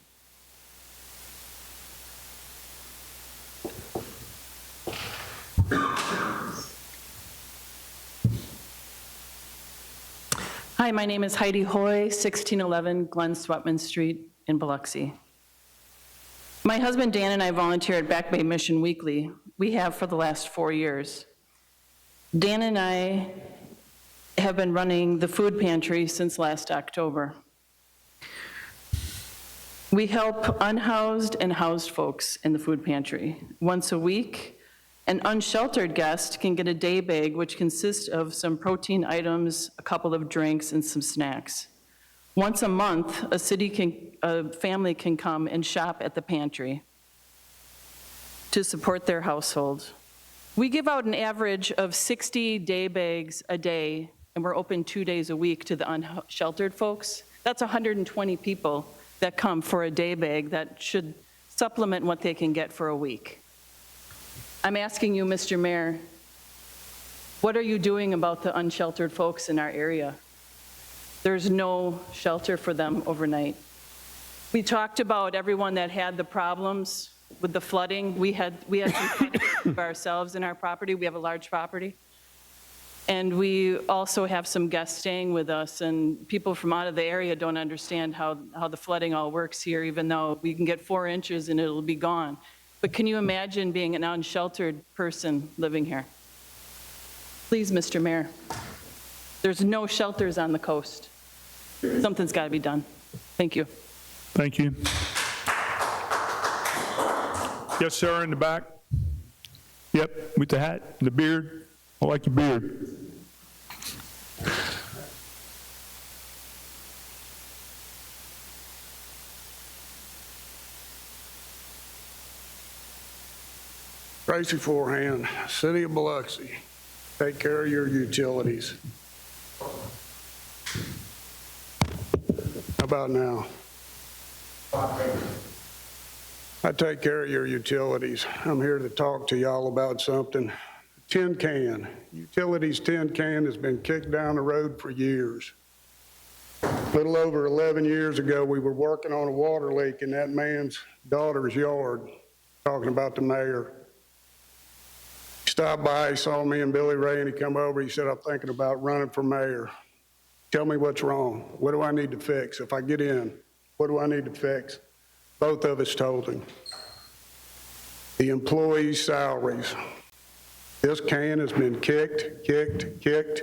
Hi, my name is Heidi Hoy, 1611 Glen Swetman Street in Biloxi. My husband Dan and I volunteer at Back Bay Mission weekly. We have for the last 4 years. Dan and I have been running the food pantry since last October. We help unhoused and housed folks in the food pantry. Once a week, an unsheltered guest can get a day bag, which consists of some protein items, a couple of drinks, and some snacks. Once a month, a family can come and shop at the pantry to support their household. We give out an average of 60 day bags a day, and we're open 2 days a week to the unsheltered folks. That's 120 people that come for a day bag that should supplement what they can get for a week. I'm asking you, Mr. Mayor, what are you doing about the unsheltered folks in our area? There's no shelter for them overnight. We talked about everyone that had the problems with the flooding. We had some problems ourselves in our property. We have a large property. And we also have some guests staying with us, and people from out of the area don't understand how the flooding all works here, even though we can get 4 inches and it'll be gone. But can you imagine being an unsheltered person living here? Please, Mr. Mayor, there's no shelters on the coast. Something's got to be done. Thank you. Thank you. Yes, sir, in the back. Yep, with the hat, the beard. I like your beard. Tracy Forehand, City of Biloxi. Take care of your utilities. How about now? I take care of your utilities. I'm here to talk to y'all about something. Tin can. Utilities tin can has been kicked down the road for years. A little over 11 years ago, we were working on a water leak in that man's daughter's yard, talking about the mayor. He stopped by, he saw me and Billy Ray, and he come over, he said, I'm thinking about running for mayor. Tell me what's wrong. What do I need to fix? If I get in, what do I need to fix? Both of us told him. The employees' salaries. This can has been kicked.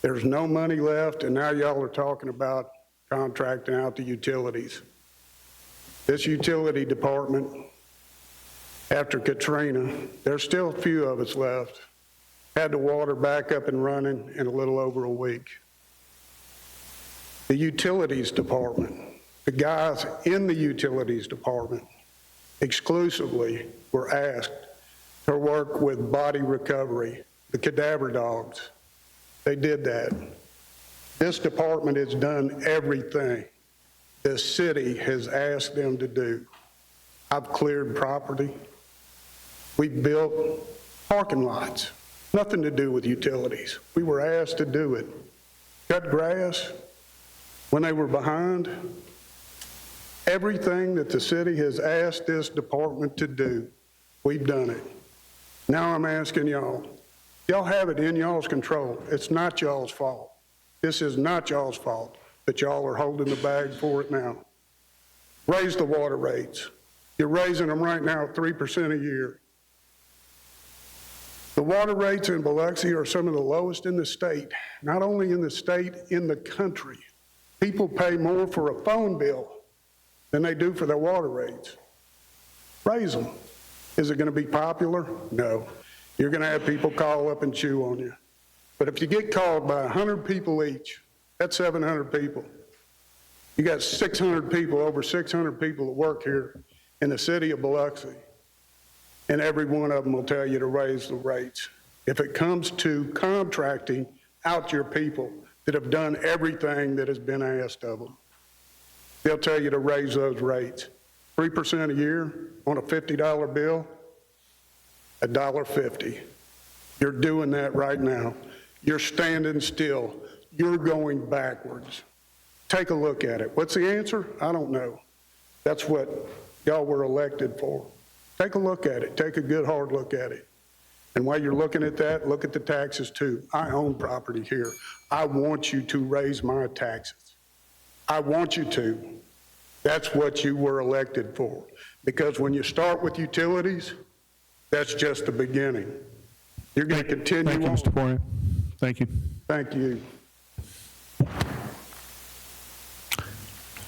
There's no money left, and now y'all are talking about contracting out the utilities. This utility department, after Katrina, there's still a few of us left, had the water back up and running in a little over a week. The utilities department, the guys in the utilities department exclusively were asked to work with body recovery, the cadaver dogs. They did that. This department has done everything the city has asked them to do. I've cleared property. We've built parking lots. Nothing to do with utilities. We were asked to do it. Cut grass when they were behind. Everything that the city has asked this department to do, we've done it. Now I'm asking y'all, y'all have it in y'all's control. It's not y'all's fault. This is not y'all's fault, but y'all are holding the bag for it now. Raise the water rates. You're raising them right now 3% a year. The water rates in Biloxi are some of the lowest in the state, not only in the state, in the country. People pay more for a phone bill than they do for their water rates. Raise them. Is it going to be popular? No. You're going to have people call up and chew on you. But if you get called by 100 people each, that's 700 people. You got 600 people, over 600 people that work here in the city of Biloxi, and every one of them will tell you to raise the rates. If it comes to contracting out your people that have done everything that has been asked of them, they'll tell you to raise those rates. 3% a year on a $50 bill, $1.50. You're doing that right now. You're standing still. You're going backwards. Take a look at it. What's the answer? I don't know. That's what y'all were elected for. Take a look at it. Take a good hard look at it. And while you're looking at that, look at the taxes too. I own property here. I want you to raise my taxes. I want you to. That's what you were elected for. Because when you start with utilities, that's just the beginning. You're going to continue on. Thank you, Mr. Poirier. Thank you. Thank you.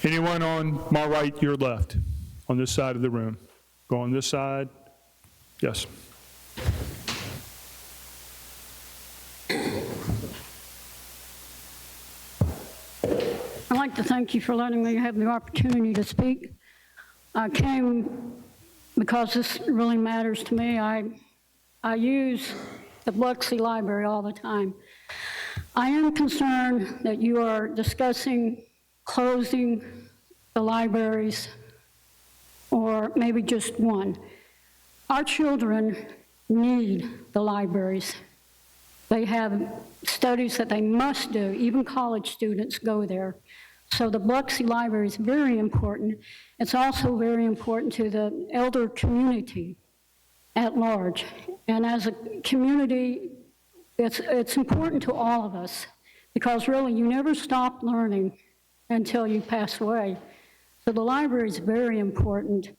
Anyone on my right, your left, on this side of the room? Go on this side. Yes. I'd like to thank you for letting me have the opportunity to speak. I came because this really matters to me. I use the Biloxi Library all the time. I am concerned that you are discussing closing the libraries, or maybe just one. Our children need the libraries. They have studies that they must do. Even college students go there. So the Biloxi Library is very important. It's also very important to the elder community at large. And as a community, it's important to all of us, because really you never stop learning until you pass away. So the library is very important.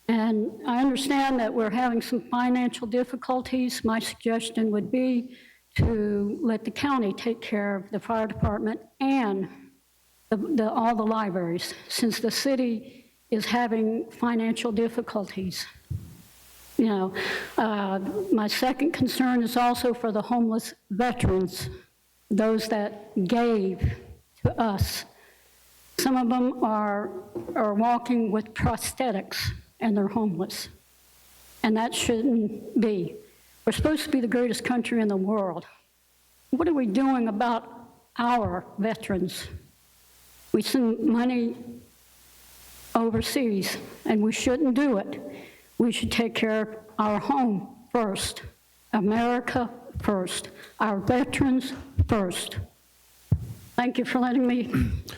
And I understand that we're having some financial difficulties. My suggestion would be to let the county take care of the fire department and all the libraries, since the city is having financial difficulties. You know, my second concern is also for the homeless veterans, those that gave to us. Some of them are walking with prosthetics and they're homeless, and that shouldn't be. We're supposed to be the greatest country in the world. What are we doing about our veterans? We send money overseas, and we shouldn't do it. We should take care of our home first, America first, our veterans first. Thank you for letting me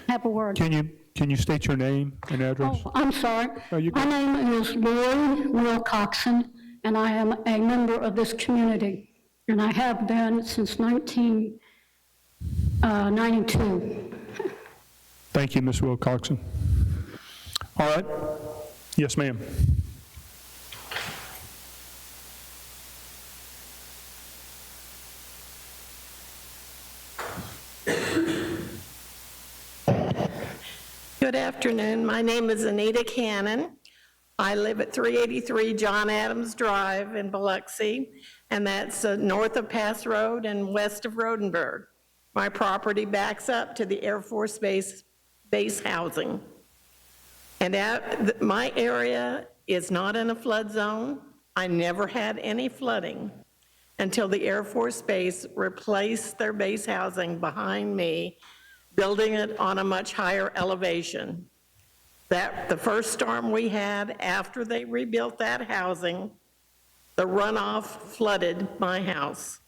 have a word. Can you state your name and address? Oh, I'm sorry. Oh, My name is Lori Wilcoxon, and I am a member of this community, and I have been since 1992. Thank you, Ms. Wilcoxon. All right. Yes, ma'am. Good afternoon. My name is Anita Cannon. I live at 383 John Adams Drive in Biloxi, and that's north of Pass Road and west of Rodenberg. My property backs up to the Air Force Base housing. And my area is not in a flood zone. I never had any flooding until the Air Force Base replaced their base housing behind me, building it on a much higher elevation. The first storm we had after they rebuilt that housing, the runoff flooded my house.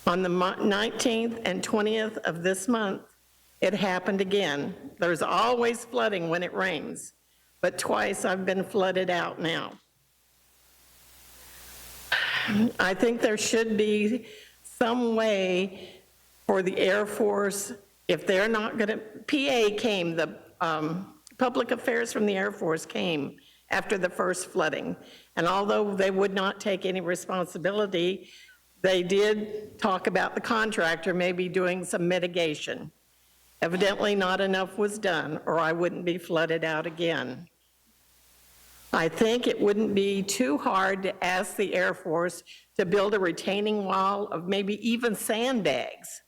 On the 19th and 20th of this month, it happened again. There's always flooding when it rains, but twice I've been flooded out now. I think there should be some way for the Air Force, if they're not gonna, PA came, the Public Affairs from the Air Force came after the first flooding. And although they would not take any responsibility, they did talk about the contractor maybe doing some mitigation. Evidently not enough was done, or I wouldn't be flooded out again. I think it wouldn't be too hard to ask the Air Force to build a retaining wall of maybe even sandbags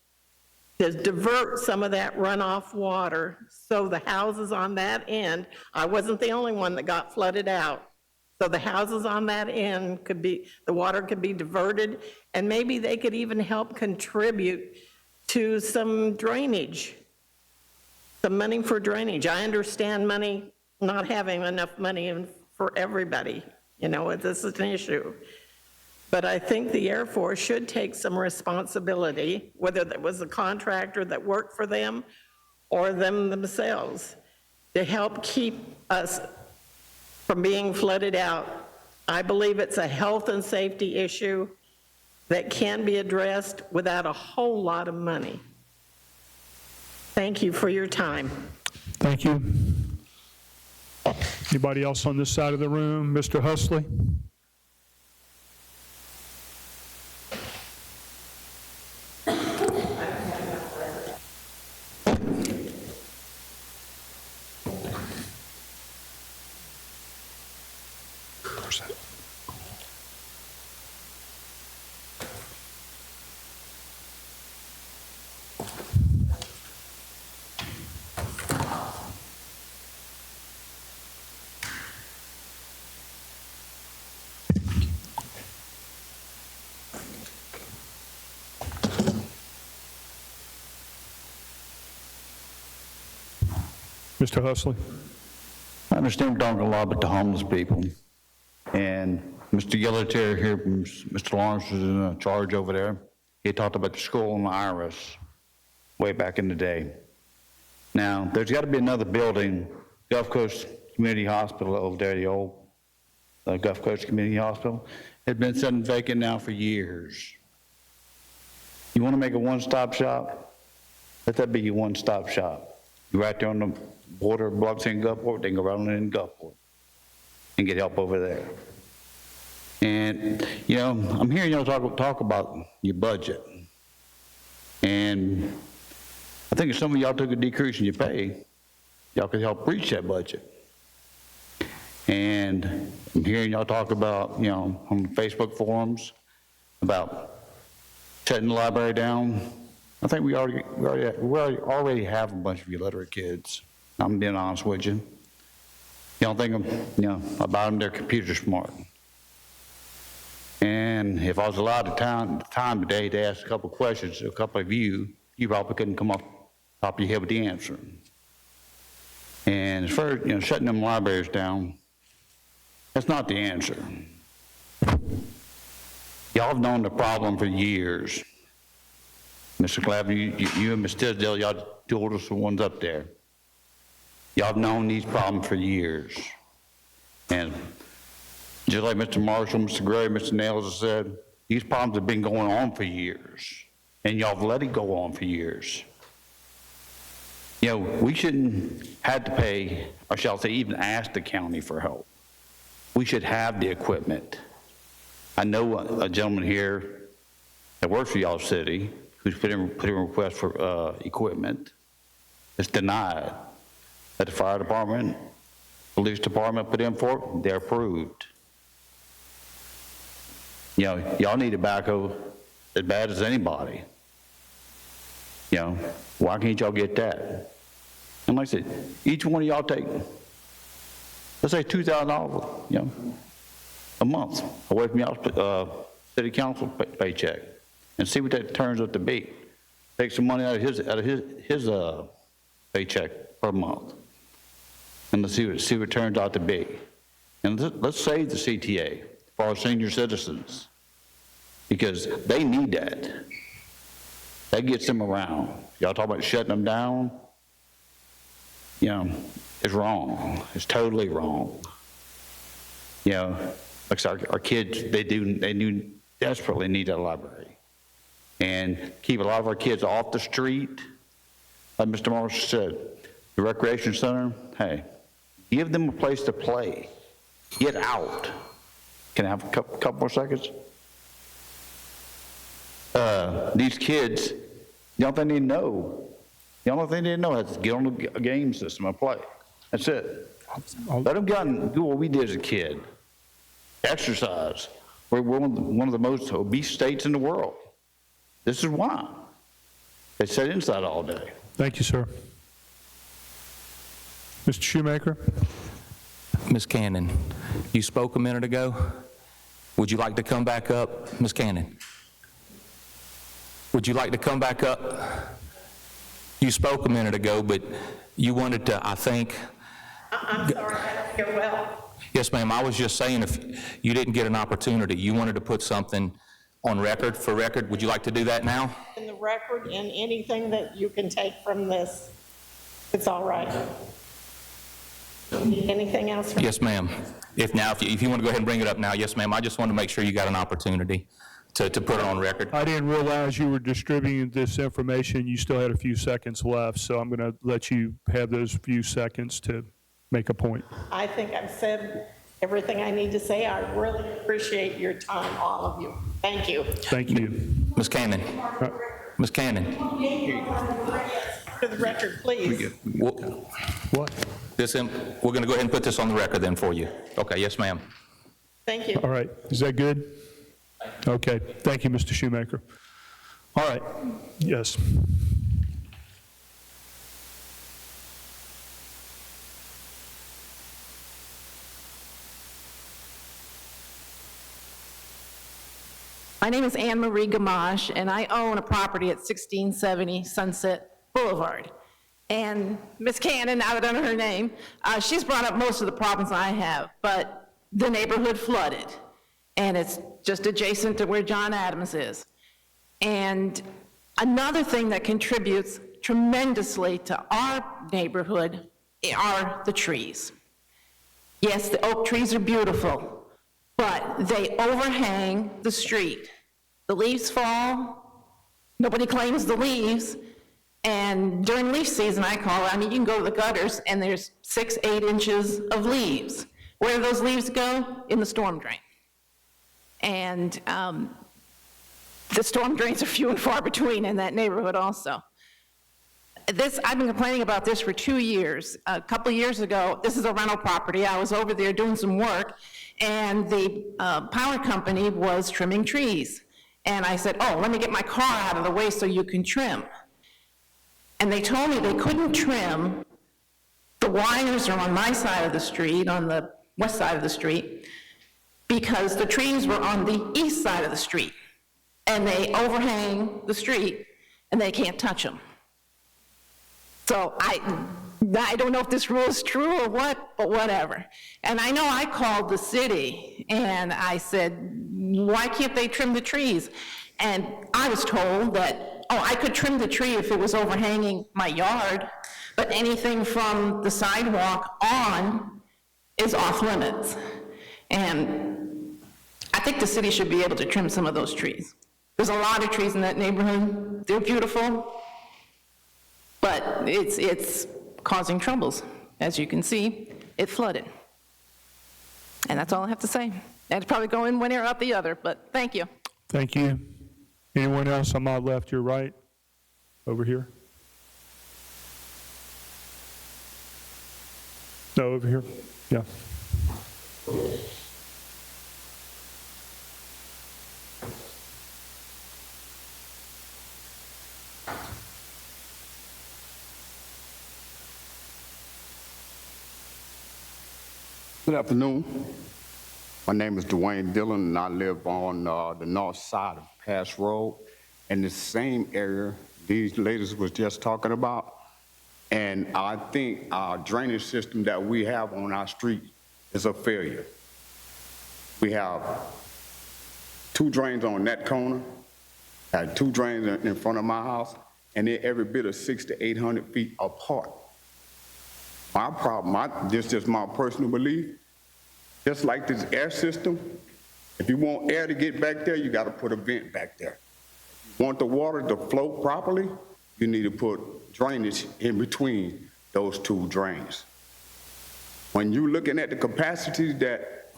to divert some of that runoff water so the houses on that end, I wasn't the only one that got flooded out, so the houses on that end could be, the water could be diverted, and maybe they could even help contribute to some drainage, some money for drainage. I understand money, not having enough money for everybody, you know, this is an issue. But I think the Air Force should take some responsibility, whether that was a contractor that worked for them or them themselves, to help keep us from being flooded out. I believe it's a health and safety issue that can be addressed without a whole lot of money. Thank you for your time. Thank you. Anybody else on this side of the room? Mr. Husley? Mr. Husley? I understand we're talking a lot about the homeless people. And Mr. Yellowtail here, Mr. Lawrence was in charge over there. He talked about the school and the Iris way back in the day. Now, there's got to be another building, Gulf Coast Community Hospital over there, the old Gulf Coast Community Hospital. It's been sitting vacant now for years. You want to make a one-stop shop? Let that be your one-stop shop. You're right there on the border of Biloxi and Gulfport, they can go right on in Gulfport and get help over there. And, you know, I'm hearing y'all talk about your budget. And I think if some of y'all took a decrease in your pay, y'all could help reach that budget. And I'm hearing y'all talk about, you know, on Facebook forums about shutting the library down. I think we already have a bunch of illiterate kids. I'm being honest with you. You don't think about them, they're computer smart. And if I was allowed the time today to ask a couple of questions to a couple of you, you probably couldn't come up top of your head with the answer. And as far as shutting them libraries down, that's not the answer. Y'all have known the problem for years. Mr. Claver, you and Ms. Tisdale, y'all two oldest ones up there. Y'all have known these problems for years. And just like Mr. Marshall, Mr. Gray, Mr. Nails have said, these problems have been going on for years. And y'all have let it go on for years. You know, we shouldn't have to pay, or shall I say, even ask the county for help. We should have the equipment. I know a gentleman here that works for y'all city who's put in a request for equipment. It's denied. At the fire department, police department put in for it, they're approved. You know, y'all need a backhoe as bad as anybody. You know, why can't y'all get that? And like I said, each one of y'all take, let's say $2,000, you know, a month away from y'all's city council paycheck, and see what that turns out to be. Take some money out of his paycheck per month, and let's see what it turns out to be. And let's save the CTA for our senior citizens, because they need that. That gets them around. Y'all talk about shutting them down, you know, it's wrong. It's totally wrong. You know, like our kids, they do desperately need a library. And keep a lot of our kids off the street. Like Mr. Marshall said, the recreation center, hey, give them a place to play. Get out. Can I have a couple more seconds? These kids, the only thing they know, is get on the game system and play. That's it. Let them get out and do what we did as a kid. Exercise. We're one of the most obese states in the world. This is why. They sit inside all day. Thank you, sir. Mr. Shoemaker? Ms. Cannon, you spoke a minute ago. Would you like to come back up? Ms. Cannon? Would you like to come back up? You spoke a minute ago, but you wanted to, I think. I'm sorry, I don't hear well. Yes, ma'am. I was just saying, if you didn't get an opportunity, you wanted to put something on record, for record. Would you like to do that now? In the record, and anything that you can take from this, it's all right. Anything else? Yes, ma'am. If you want to go ahead and bring it up now, yes, ma'am. I just wanted to make sure you got an opportunity to put it on record. I didn't realize you were distributing this information. You still had a few seconds left, so I'm going to let you have those few seconds to make a point. I think I've said everything I need to say. I really appreciate your time, all of you. Thank you. Thank you. Ms. Cannon. Ms. Cannon. For the record, please. What? We're going to go ahead and put this on the record then for you. Okay, yes, ma'am. Thank you. All right. Is that good? Okay. Thank you, Mr. Shoemaker. All right. Yes. My name is Anne Marie Gamache, and I own a property at 1670 Sunset Boulevard. And Ms. Cannon, now that I know her name, she's brought up most of the problems I have, but the neighborhood flooded, and it's just adjacent to where John Adams is. And another thing that contributes tremendously to our neighborhood are the trees. Yes, the oak trees are beautiful, but they overhang the street. The leaves fall, nobody claims the leaves, and during leaf season, I call it, I mean, you can go to the gutters and there's 6, 8 inches of leaves. Where do those leaves go? In the storm drain. And the storm drains are few and far between in that neighborhood also. I've been complaining about this for 2 years. A couple of years ago, this is a rental property. I was over there doing some work, and the power company was trimming trees. And I said, oh, let me get my car out of the way so you can trim. And they told me they couldn't trim. The wires are on my side of the street, on the west side of the street, because the trees were on the east side of the street. And they overhang the street, and they can't touch them. So I don't know if this rule is true or what, but whatever. And I know I called the city and I said, why can't they trim the trees? And I was told that, oh, I could trim the tree if it was overhanging my yard, but anything from the sidewalk on is off limits. And I think the city should be able to trim some of those trees. There's a lot of trees in that neighborhood. They're beautiful. But it's causing troubles. As you can see, it flooded. And that's all I have to say. It'd probably go in one ear out the other, but thank you. Thank you. Anyone else on my left, your right? Over here? No, over here? Yeah. Good afternoon. My name is Dwayne Dillon, and I live on the north side of Pass Road in the same area these ladies was just talking about. And I think our drainage system that we have on our street is a failure. We have 2 drains on that corner, had 2 drains in front of my house, and they're every bit of 600 to 800 feet apart. My problem, this is just my personal belief, just like this air system, if you want air to get back there, you got to put a vent back there. If you want the water to flow properly, you need to put drainage in between those 2 drains. When you're looking at the capacity that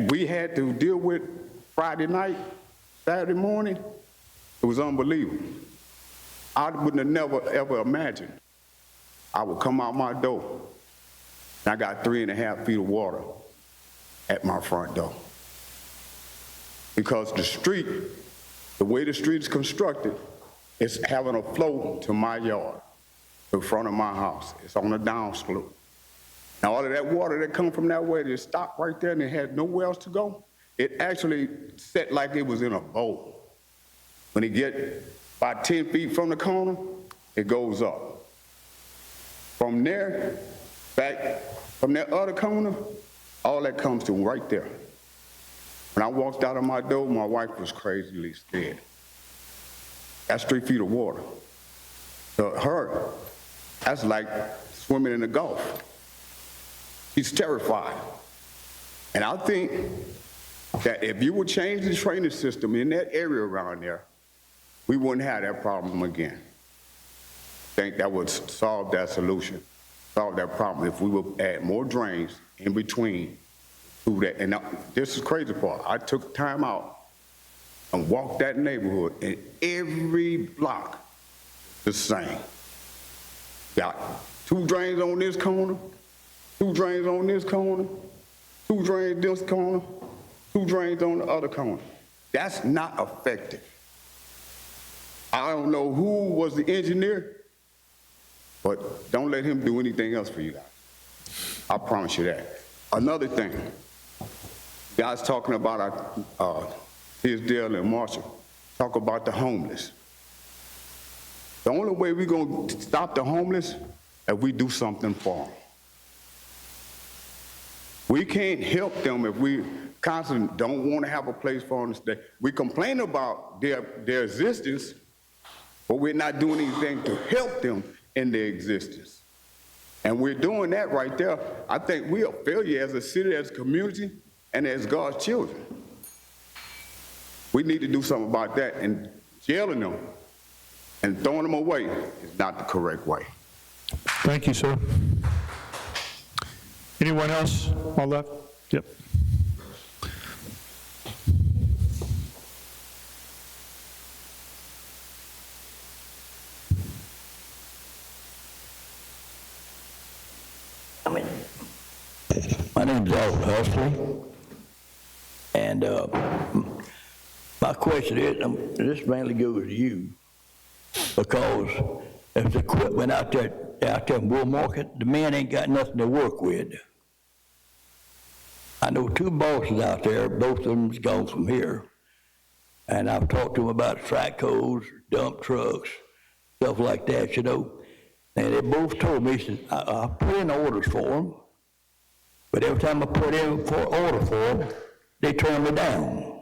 we had to deal with Friday night, Saturday morning, it was unbelievable. I wouldn't have never, ever imagined I would come out my door, and I got 3.5 feet of water at my front door. Because the street, the way the street is constructed, it's having a flow to my yard, in front of my house. It's on a downslope. Now, all of that water that comes from that way, it stopped right there and it had nowhere else to go. It actually set like it was in a bowl. When it get about 10 feet from the corner, it goes up. From there, back from that other corner, all that comes to right there. When I walked out of my door, my wife was crazily scared. That's 3 feet of water. To her, that's like swimming in the Gulf. She's terrified. And I think that if you would change the drainage system in that area around there, we wouldn't have that problem again. I think that would solve that solution, solve that problem if we would add more drains in between. That. And now, this is the crazy part. I took time out and walked that neighborhood, and every block the same. Got 2 drains on this corner, 2 drains on this corner, 2 drains this corner, 2 drains on the other corner. That's not effective. I don't know who was the engineer, but don't let him do anything else for you guys. I promise you that. Another thing, guys talking about Tisdale and Marshall, talk about the homeless. The only way we're going to stop the homeless is if we do something for them. We can't help them if we constantly don't want to have a place for them to stay. We complain about their existence, but we're not doing anything to help them in their existence. And we're doing that right there. I think we're a failure as a city, as a community, and as God's children. We need to do something about that, and jailing them and throwing them away is not the correct way. Thank you, sir. Anyone else on my left? Yep. My name's Albert Huxley, and my question is, this mainly goes to you, because if the equipment out there in Bull Market, the men ain't got nothing to work with. I know 2 bosses out there, both of them's gone from here, and I've talked to them about track hoes, dump trucks, stuff like that, you know, and they both told me, said, I put in orders for them, but every time I put in for an order for them, they turn me down.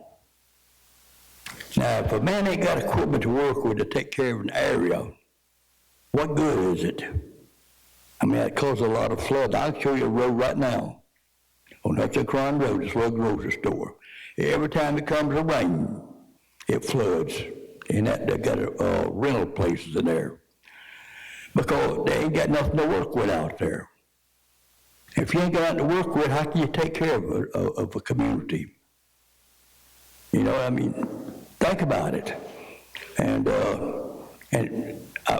Now, if a man ain't got equipment to work with to take care of an area, what good is it? I mean, it causes a lot of flood. I'll show you a road right now. On Hudson Crown Road, this little grocery store. Every time it comes to rain, it floods. And they got rental places in there. because they ain't got nothing to work with out there. If you ain't got nothing to work with, how can you take care of a community? You know, I mean, think about it. And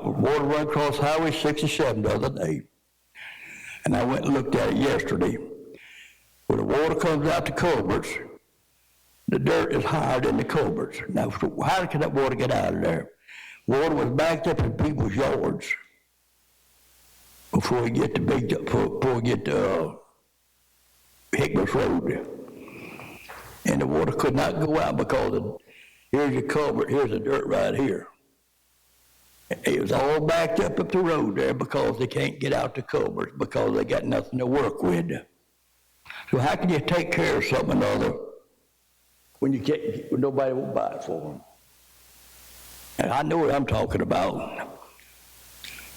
water run across Highway 67 the other day, and I went and looked at it yesterday. When the water comes out the culverts, the dirt is higher than the culverts. Now, how can that water get out of there? Water was backed up in people's yards before we get to Hickman's Road. And the water could not go out because here's your culvert, here's the dirt right here. It was all backed up the road there because they can't get out the culverts because they got nothing to work with. So how can you take care of something or other when you can't, when nobody will buy it for them? And I know what I'm talking about.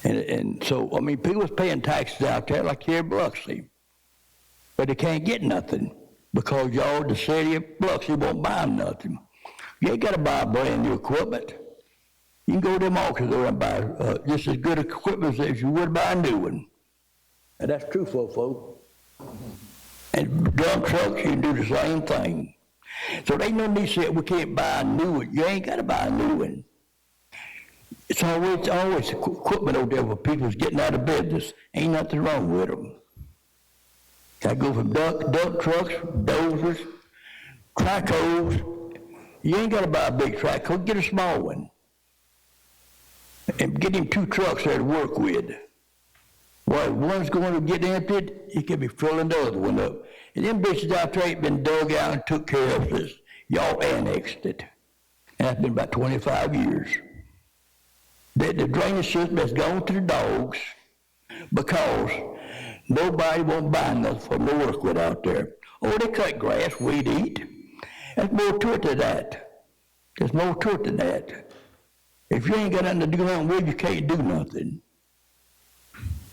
And so, I mean, people's paying taxes out there like here in Biloxi, but they can't get nothing because y'all, the city of Biloxi, won't buy them nothing. You ain't got to buy brand new equipment. You can go to them auctions there and buy just as good equipment as you would buy a new one. And that's true for folks. And dump trucks, you can do the same thing. So they no need to say we can't buy a new one. You ain't got to buy a new one. It's always equipment over there where people's getting out of business. Ain't nothing wrong with them. I go from dump trucks, dozers, trackhoes. You ain't got to buy a big trackhoe, get a small one. And get him 2 trucks there to work with. While one's going to get emptied, he can be filling the other one up. And them bitches out there ain't been dug out and took care of this. Y'all annexed it. And that's been about 25 years. The drainage system has gone to the dogs because nobody won't buy nothing for them to work with out there. Oh, they cut grass, weed eat. There's more to it than that. There's more to it than that. If you ain't got nothing to do nothing with, you can't do nothing.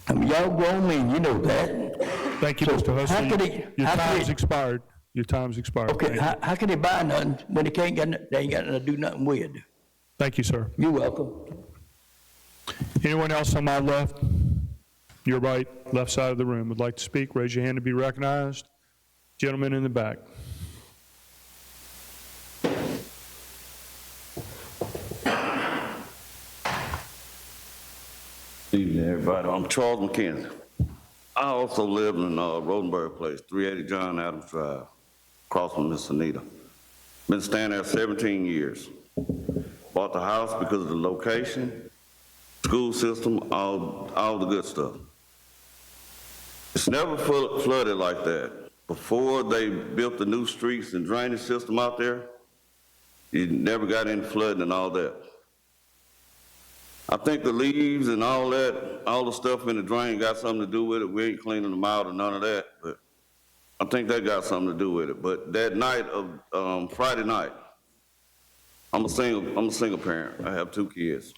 I mean, y'all grown men, you know that. Thank you, So Mr. Hussey. Your time's they, expired. Your time's expired. Okay, how can they buy nothing when they ain't got nothing to do nothing with? Thank you, sir. You're welcome. Anyone else on my left, your right, left side of the room would like to speak? Raise your hand to be recognized. Gentleman in the back. Good evening, everybody. I'm Charles McKenzie. I also live in Rodenberg Place, 380 John Adams Drive, across from Miss Anita. Been staying there 17 years. Bought the house because of the location, school system, all the good stuff. It's never flooded like that. Before they built the new streets and drainage system out there, you never got any flooding and all that. I think the leaves and all that, all the stuff in the drain got something to do with it. We ain't cleaning them out or none of that, but I think that got something to do with it. But that night of Friday night, I'm a single parent. I have 2 kids.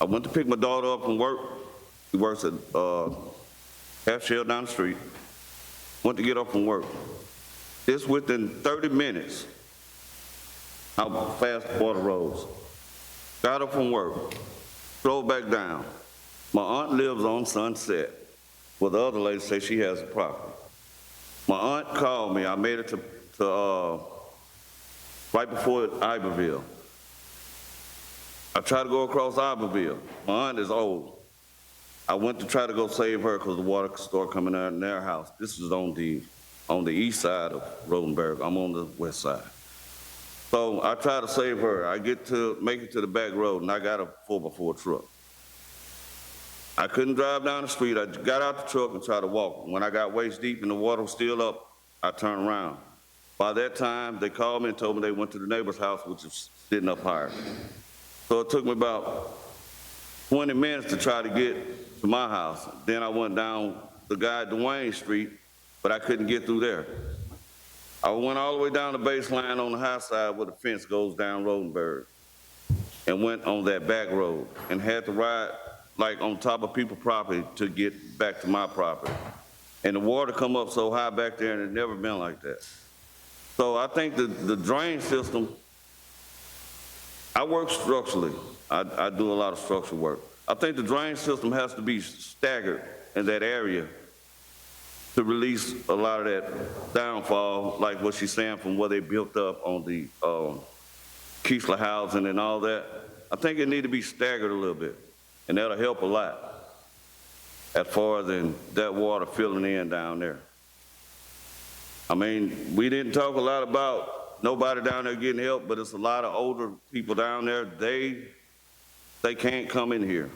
I went to pick my daughter up from work. She works at Half Shell down the street. Went to get up from work. It's within 30 minutes how fast the water rose. Got up from work, drove back down. My aunt lives on Sunset, where the other lady says she has a property. My aunt called me. I made it to right before Iberville. I tried to go across Iberville. My aunt is old. I went to try to go save her because the water started coming out in their house. This is on the east side of Rodenberg. I'm on the west side. So I try to save her. I make it to the back road, and I got a 4x4 truck. I couldn't drive down the street. I got out the truck and tried to walk. When I got waist deep and the water was still up, I turned around. By that time, they called me and told me they went to the neighbor's house, which is sitting up higher. So it took me about 20 minutes to try to get to my house. Then I went down the guy Dwayne Street, but I couldn't get through there. I went all the way down the baseline on the high side where the fence goes down Rodenberg and went on that back road and had to ride like on top of people's property to get back to my property. And the water come up so high back there and it never been like that. So I think the drain system, I work structurally. I do a lot of structural work. I think the drain system has to be staggered in that area to release a lot of that downfall, like what she's saying from where they built up on the Keesler housing and all that. I think it need to be staggered a little bit, and that'll help a lot as far as in that water filling in down there. I mean, we didn't talk a lot about nobody down there getting help, but it's a lot of older people down there. They can't come in here.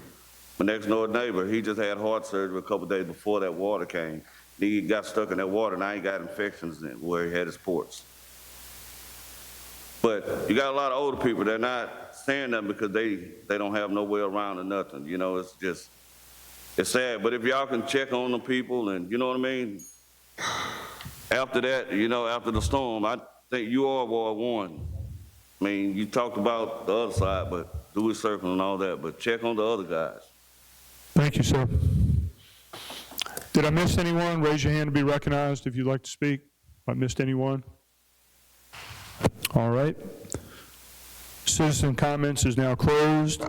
My next door neighbor, he just had heart surgery a couple days before that water came. He got stuck in that water, and now he got infections in where he had his ports. But you got a lot of older people, they're not saying nothing because they don't have no way around or nothing. You know, it's just, it's sad. But if y'all can check on the people and, you know what I mean? After that, you know, after the storm, I think you are Ward 1. I mean, you talked about the other side, but Dewey Circle and all that, but check on the other guys. Thank you, sir. Did I miss anyone? Raise your hand to be recognized if you'd like to speak. If I missed anyone. All right. Citizen comments is now closed.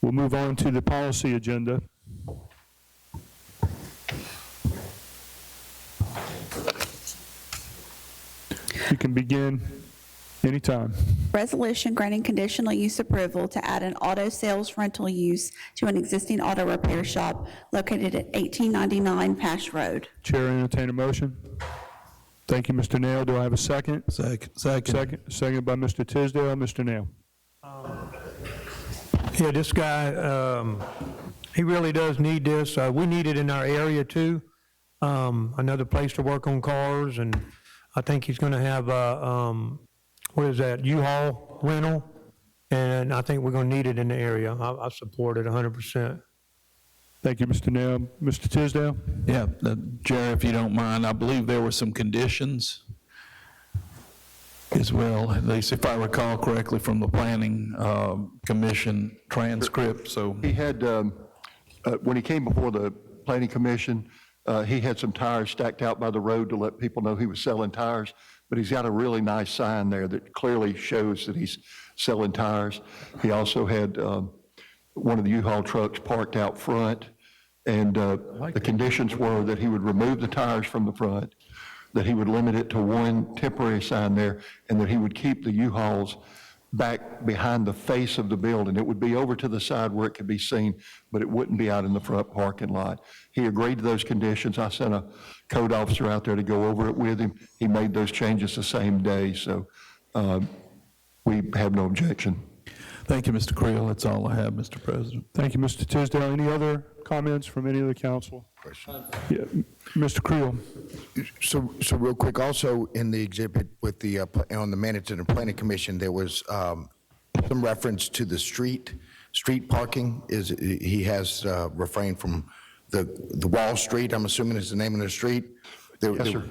We'll move on to the policy agenda. You can begin anytime. Resolution granting conditional use approval to add an auto sales rental use to an existing auto repair shop located at 1899 Pash Road. Chair, entertain a motion. Thank you, Mr. Nail. Do I have a second? Second. Second by Mr. Tisdale. Mr. Nail. Yeah, this guy, he really does need this. We need it in our area too. Another place to work on cars, and I think he's going to have what is that, U-Haul rental, and I think we're going to need it in the area. I support it 100%. Thank you, Mr. Nail. Mr. Tisdale? Yeah, Jerry, if you don't mind, I believe there were some conditions as well, at least if I recall correctly from the Planning Commission transcript, so. He had, when he came before the Planning Commission, he had some tires stacked out by the road to let people know he was selling tires, but he's got a really nice sign there that clearly shows that he's selling tires. He also had one of the U-Haul trucks parked out front, and the conditions were that he would remove the tires from the front, that he would limit it to one temporary sign there, and that he would keep the U-Hauls back behind the face of the building. It would be over to the side where it could be seen, but it wouldn't be out in the front parking lot. He agreed to those conditions. I sent a code officer out there to go over it with him. He made those changes the same day, so we have no objection. Thank you, Mr. Creel. That's all I have, Mr. President. Thank you, Mr. Tisdale. Any other comments from any of the council? Yeah, Mr. Creel. So real quick, also in the exhibit with the, on the Management and Planning Commission, there was some reference to the street parking. He has refrained from the Wall Street, I'm assuming is the name of the street? Yes, sir.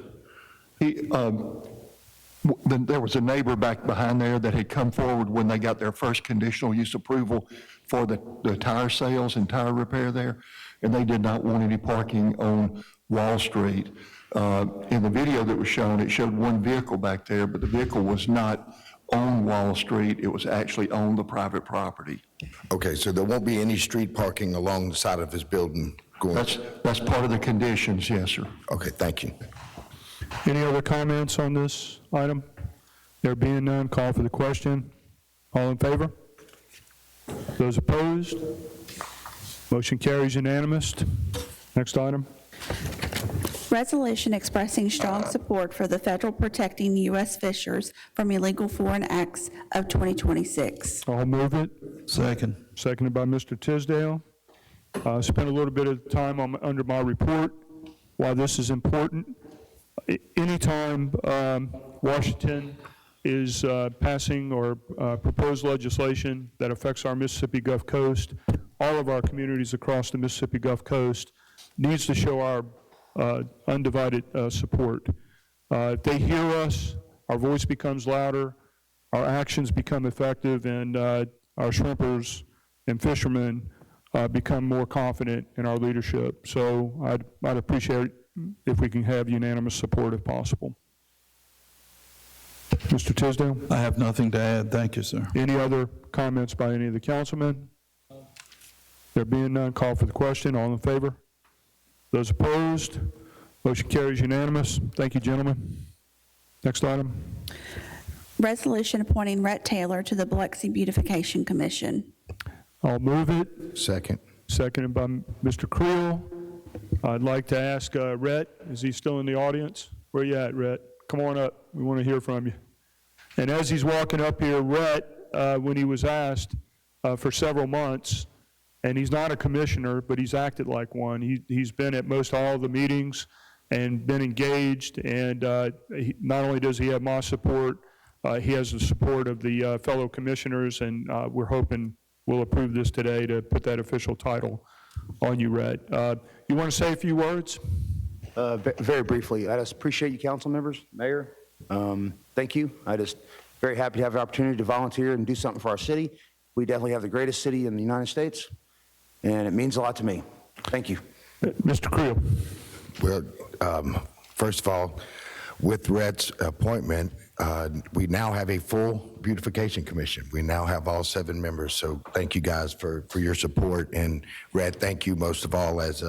There was a neighbor back behind there that had come forward when they got their first conditional use approval for the tire sales and tire repair there, and they did not want any parking on Wall Street. In the video that was shown, it showed one vehicle back there, but the vehicle was not on Wall Street. It was actually on the private property. Okay, so there won't be any street parking along the side of his building going? That's part of the conditions, yes, sir. Okay, thank you. Any other comments on this item? There being none, call for the question. All in favor? Those opposed? Motion carries unanimous. Next item. Resolution expressing strong support for the federal protecting U.S. fishers from illegal foreign acts of 2026. I'll move it. Second. Seconded by Mr. Tisdale. Spent a little bit of time under my report why this is important. Anytime Washington is passing or proposed legislation that affects our Mississippi Gulf Coast, all of our communities across the Mississippi Gulf Coast needs to show our undivided support. If they hear us, our voice becomes louder, our actions become effective, and our shrimpers and fishermen become more confident in our leadership. So I'd appreciate it if we can have unanimous support if possible. Mr. Tisdale? I have nothing to add. Thank you, sir. Any other comments by any of the councilmen? There being none, call for the question. All in favor? Those opposed? Motion carries unanimous. Thank you, gentlemen. Next item. Resolution appointing Rhett Taylor to the Biloxi Beautification Commission. I'll move it. Second. Seconded by Mr. Creel. I'd like to ask Rhett, is he still in the audience? Where you at, Rhett? Come on up. We want to hear from you. And as he's walking up here, Rhett, when he was asked for several months, and he's not a commissioner, but he's acted like one. He's been at most all of the meetings and been engaged, and not only does he have my support, he has the support of the fellow commissioners, and we're hoping we'll approve this today to put that official title on you, Rhett. You want to say a few words? Very briefly, I just appreciate you, council members, mayor. Thank you. I just very happy to have the opportunity to volunteer and do something for our city. We definitely have the greatest city in the United States, and it means a lot to me. Thank you. Mr. Creel. Well, first of all, with Rhett's appointment, we now have a full beautification commission. We now have all 7 members, so thank you guys for your support. And Rhett, thank you most of all, as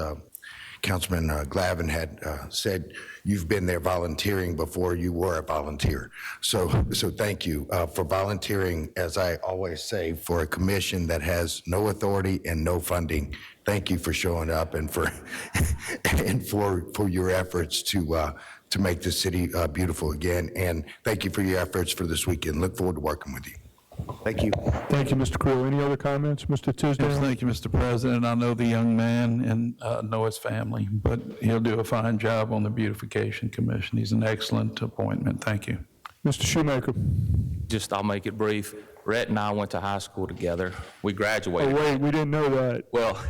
Councilman Glavin had said, you've been there volunteering before you were a volunteer. So thank you for volunteering, as I always say, for a commission that has no authority and no funding. Thank you for showing up and for and for your efforts to make the city beautiful again. And thank you for your efforts for this weekend. Look forward to working with you. Thank you. Thank you, Mr. Creel. Any other comments, Mr. Tisdale? Yes, thank you, Mr. President. I know the young man and know his family, but he'll do a fine job on the Beautification Commission. He's an excellent appointment. Thank you. Mr. Shoemaker. I'll make it brief. Rhett and I went to high school together. We graduated. Oh, wait, we didn't know that. Well,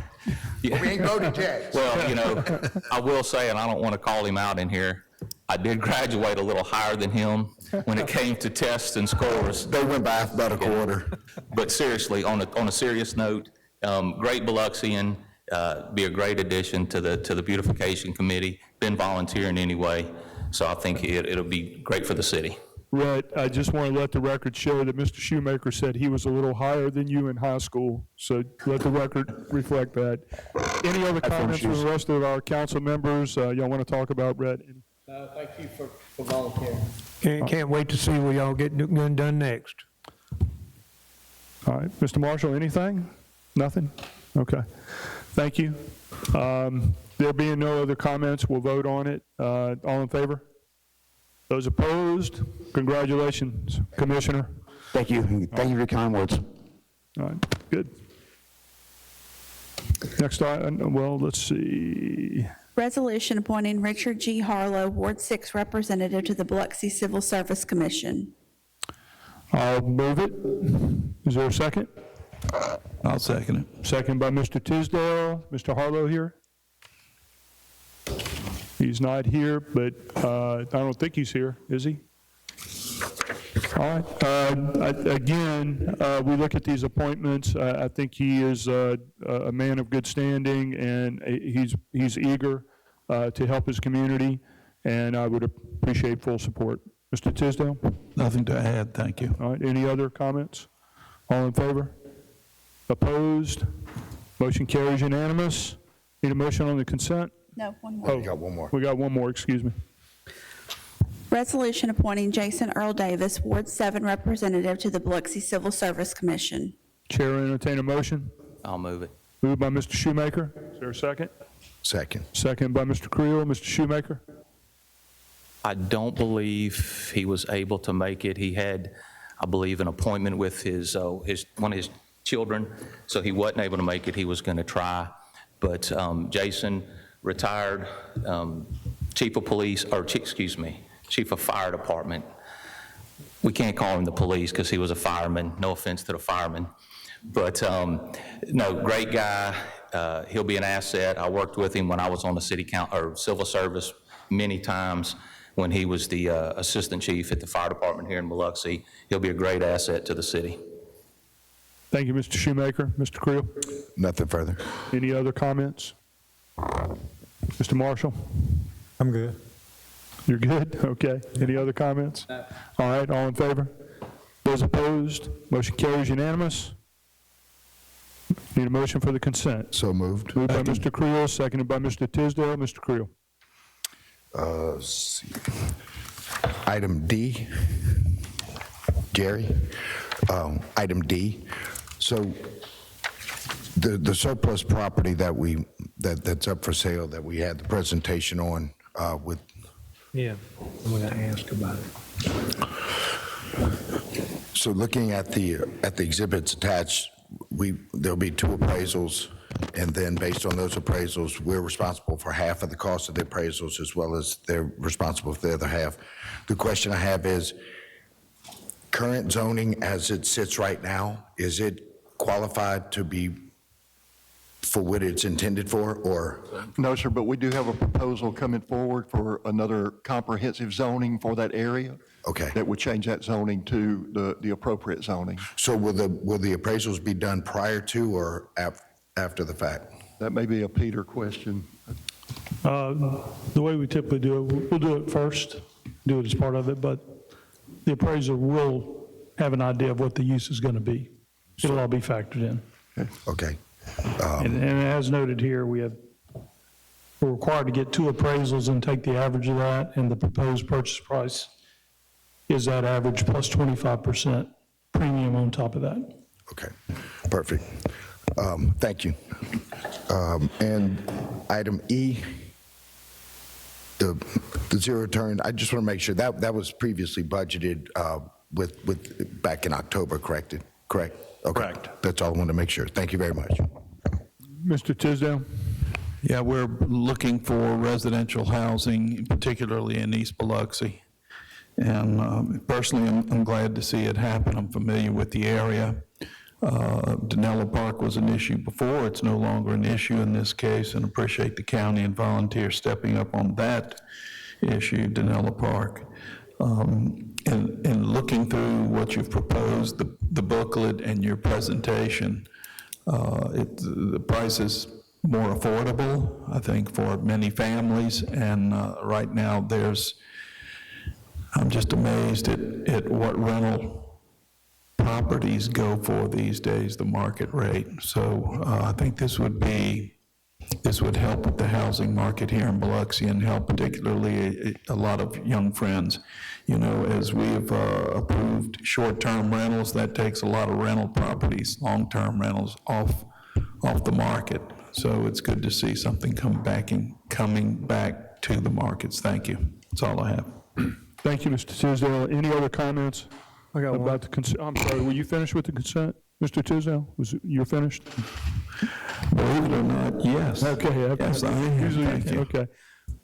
yeah. We ain't voted yet. Well, I will say, and I don't want to call him out in here, I did graduate a little higher than him when it came to tests and scores. They went by alphabetical order. But seriously, on a serious note, great Biloxian, be a great addition to the Beautification Committee, been volunteering anyway, so I think it'll be great for the city. Rhett, I just want to let the record show that Mr. Shoemaker said he was a little higher than you in high school, so let the record reflect that. Any other comments from the rest of our council members? Y'all want to talk about Rhett? Thank you for volunteering. Can't wait to see what y'all get done next. All right, Mr. Marshall, anything? Nothing? Okay. Thank you. There being no other comments, we'll vote on it. All in favor? Those opposed? Congratulations, Commissioner. Thank you. Thank you for your kind words. All right, good. Next item, well, let's see. Resolution appointing Richard G. Harlow, Ward 6 representative to the Biloxi Civil Service Commission. I'll move it. Is there a second? I'll second it. Second by Mr. Tisdale. Mr. Harlow here? He's not here, but I don't think he's here, is he? All right. Again, we look at these appointments. I think he is a man of good standing, and he's eager to help his community, and I would appreciate full support. Mr. Tisdale? Nothing to add. Thank you. All right. Any other comments? All in favor? Opposed? Motion carries unanimous. Need a motion on the consent? No, one more. Oh, we got one more. We got one more, excuse me. Resolution appointing Jason Earl Davis, Ward 7 representative to the Biloxi Civil Service Commission. Chair will entertain a motion. I'll move it. Moved by Mr. Shoemaker. Is there a second? Second. Second by Mr. Creel. Mr. Shoemaker? I don't believe he was able to make it. He had, I believe, an appointment with his one of his children, so he wasn't able to make it. He was going to try, but Jason, retired chief of police, or chief of fire department. We can't call him the police because he was a fireman. No offense to the firemen, but no, great guy. He'll be an asset. I worked with him when I was on the city council or civil service many times when he was the assistant chief at the fire department here in Biloxi. He'll be a great asset to the city. Thank you, Mr. Shoemaker. Mr. Creel? Nothing further. Any other comments? Mr. Marshall? I'm good. You're good? Okay. Any other comments? All right, all in favor? Those opposed? Motion carries unanimous. Need a motion for the consent. So moved. Moved by Mr. Creel, seconded by Mr. Tisdale. Mr. Creel. Let's see. Item D, Jerry, item D. So the surplus property that's up for sale that we had the presentation on with. Yeah, I'm going to ask about it. So looking at the exhibits attached, there'll be 2 appraisals, and then based on those appraisals, we're responsible for half of the cost of the appraisals as well as they're responsible for the other half. The question I have is, current zoning as it sits right now, is it qualified to be for what it's intended for, or? No, sir, but we do have a proposal coming forward for another comprehensive zoning for that area. Okay. That would change that zoning to the appropriate zoning. So will the appraisals be done prior to or after the fact? That may be a Peter question. The way we typically do it, we'll do it first, do it as part of it, but the appraiser will have an idea of what the use is going to be. It'll all be factored in. Okay. And as noted here, we're required to get 2 appraisals and take the average of that, and the proposed purchase price is that average plus 25% premium on top of that. Okay, perfect. Thank you. And item E, the zero turn, I just want to make sure that was previously budgeted with back in October, correct? Okay. Correct. That's all I wanted to make sure. Thank you very much. Mr. Tisdale. Yeah, we're looking for residential housing, particularly in East Biloxi. And personally, I'm glad to see it happen. I'm familiar with the area. Danella Park was an issue before. It's no longer an issue in this case, and appreciate the county and volunteers stepping up on that issue, Danella Park. And looking through what you've proposed, the booklet and your presentation, the price is more affordable, I think, for many families. And right now, I'm just amazed at what rental properties go for these days, the market rate. So I think this would help with the housing market here in Biloxi and help particularly a lot of young friends. You know, as we have approved short-term rentals, that takes a lot of rental properties, long-term rentals off the market. So it's good to see something coming back to the markets. Thank you. That's all I have. Thank you, Mr. Tisdale. Any other comments about the consent? I'm sorry, were you finished with the consent, Mr. Tisdale? You're finished? Believe it or not, yes. Okay. Yes, I am. Usually, Thank you. Okay,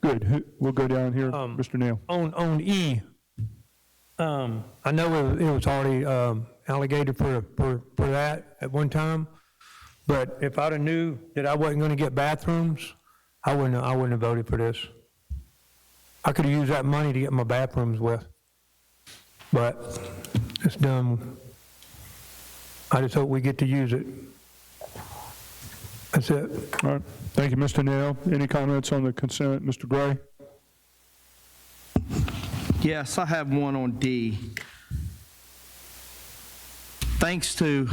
good. We'll go down here, Mr. Neal. On E, I know it was already allocated for that at one time, but if I'd have knew that I wasn't going to get bathrooms, I wouldn't have voted for this. I could have used that money to get my bathrooms with, but it's done. I just hope we get to use it. That's it. All right. Thank you, Mr. Neal. Any comments on the consent, Mr. Gray? Yes, I have one on D. Thanks to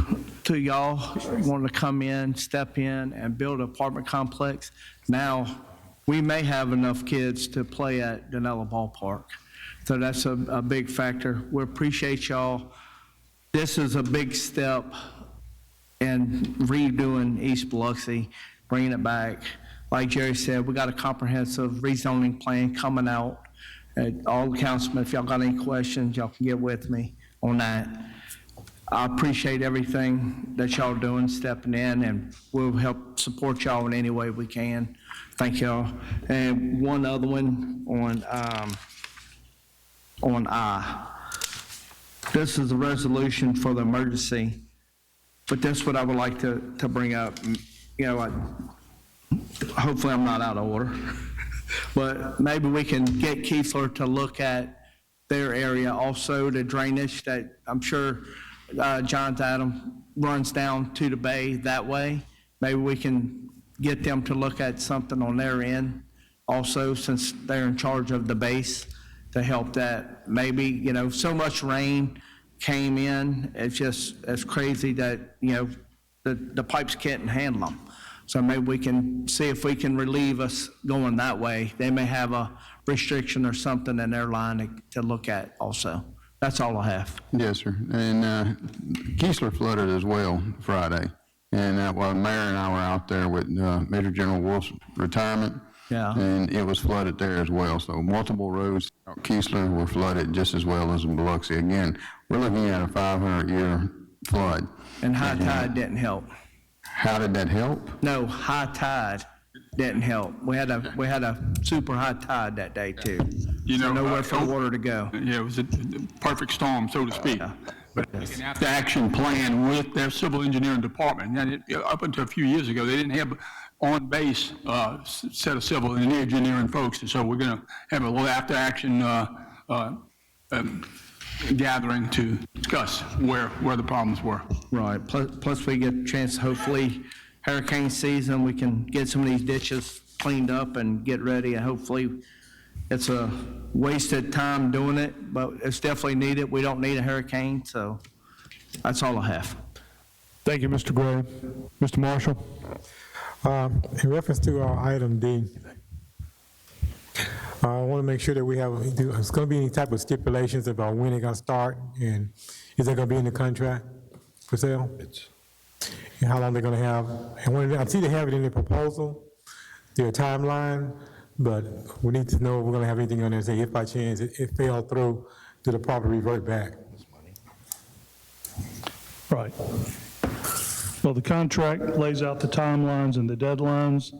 y'all wanting to come in, step in, and build an apartment complex. Now, we may have enough kids to play at Danella Ballpark. So that's a big factor. We appreciate y'all. This is a big step in redoing East Biloxi, bringing it back. Like Jerry said, we got a comprehensive rezoning plan coming out. All the councilmen, if y'all got any questions, y'all can get with me on that. I appreciate everything that y'all doing, stepping in, and we'll help support y'all in any way we can. Thank y'all. And one other one on I. This is a resolution for the emergency, but that's what I would like to bring up. You know, hopefully I'm not out of order, but maybe we can get Keithler to look at their area also, the drainage that I'm sure John's Adam runs down to the bay that way. Maybe we can get them to look at something on their end also, since they're in charge of the base, to help that. Maybe, you know, so much rain came in, it's crazy that, you know, the pipes can't handle them. So maybe we can see if we can relieve us going that way. They may have a restriction or something in their line to look at also. That's all I have. Yes, sir. And Keesler flooded as well Friday. And while the mayor and I were out there with Major General Wolf's retirement, and it was flooded there as well. So multiple roads out Keesler were flooded just as well as in Biloxi. Again, we're looking at a 500-year flood. And high tide didn't help. How did that help? No, high tide didn't help. We had a super high tide that day too. You know, nowhere for the water to go. Yeah, it was a perfect storm, so to speak. But an after-action plan with their civil engineering department. And up until a few years ago, they didn't have on-base set of civil engineering folks. And so we're going to have a little after-action gathering to discuss where the problems were. Right. Plus we get a chance, hopefully, hurricane season, we can get some of these ditches cleaned up and get ready. And hopefully, it's a wasted time doing it, but it's definitely needed. We don't need a hurricane, so that's all I have. Thank you, Mr. Gray. Mr. Marshall? In reference to item D, I want to make sure that we have, it's going to be any type of stipulations about when they're going to start, and is that going to be in the contract for sale? And how long they're going to have? And I see they have it in the proposal, their timeline, but we need to know if we're going to have anything on there, say if by chance it fell through, do the proper revert back? Right. Well, the contract lays out the timelines and the deadlines.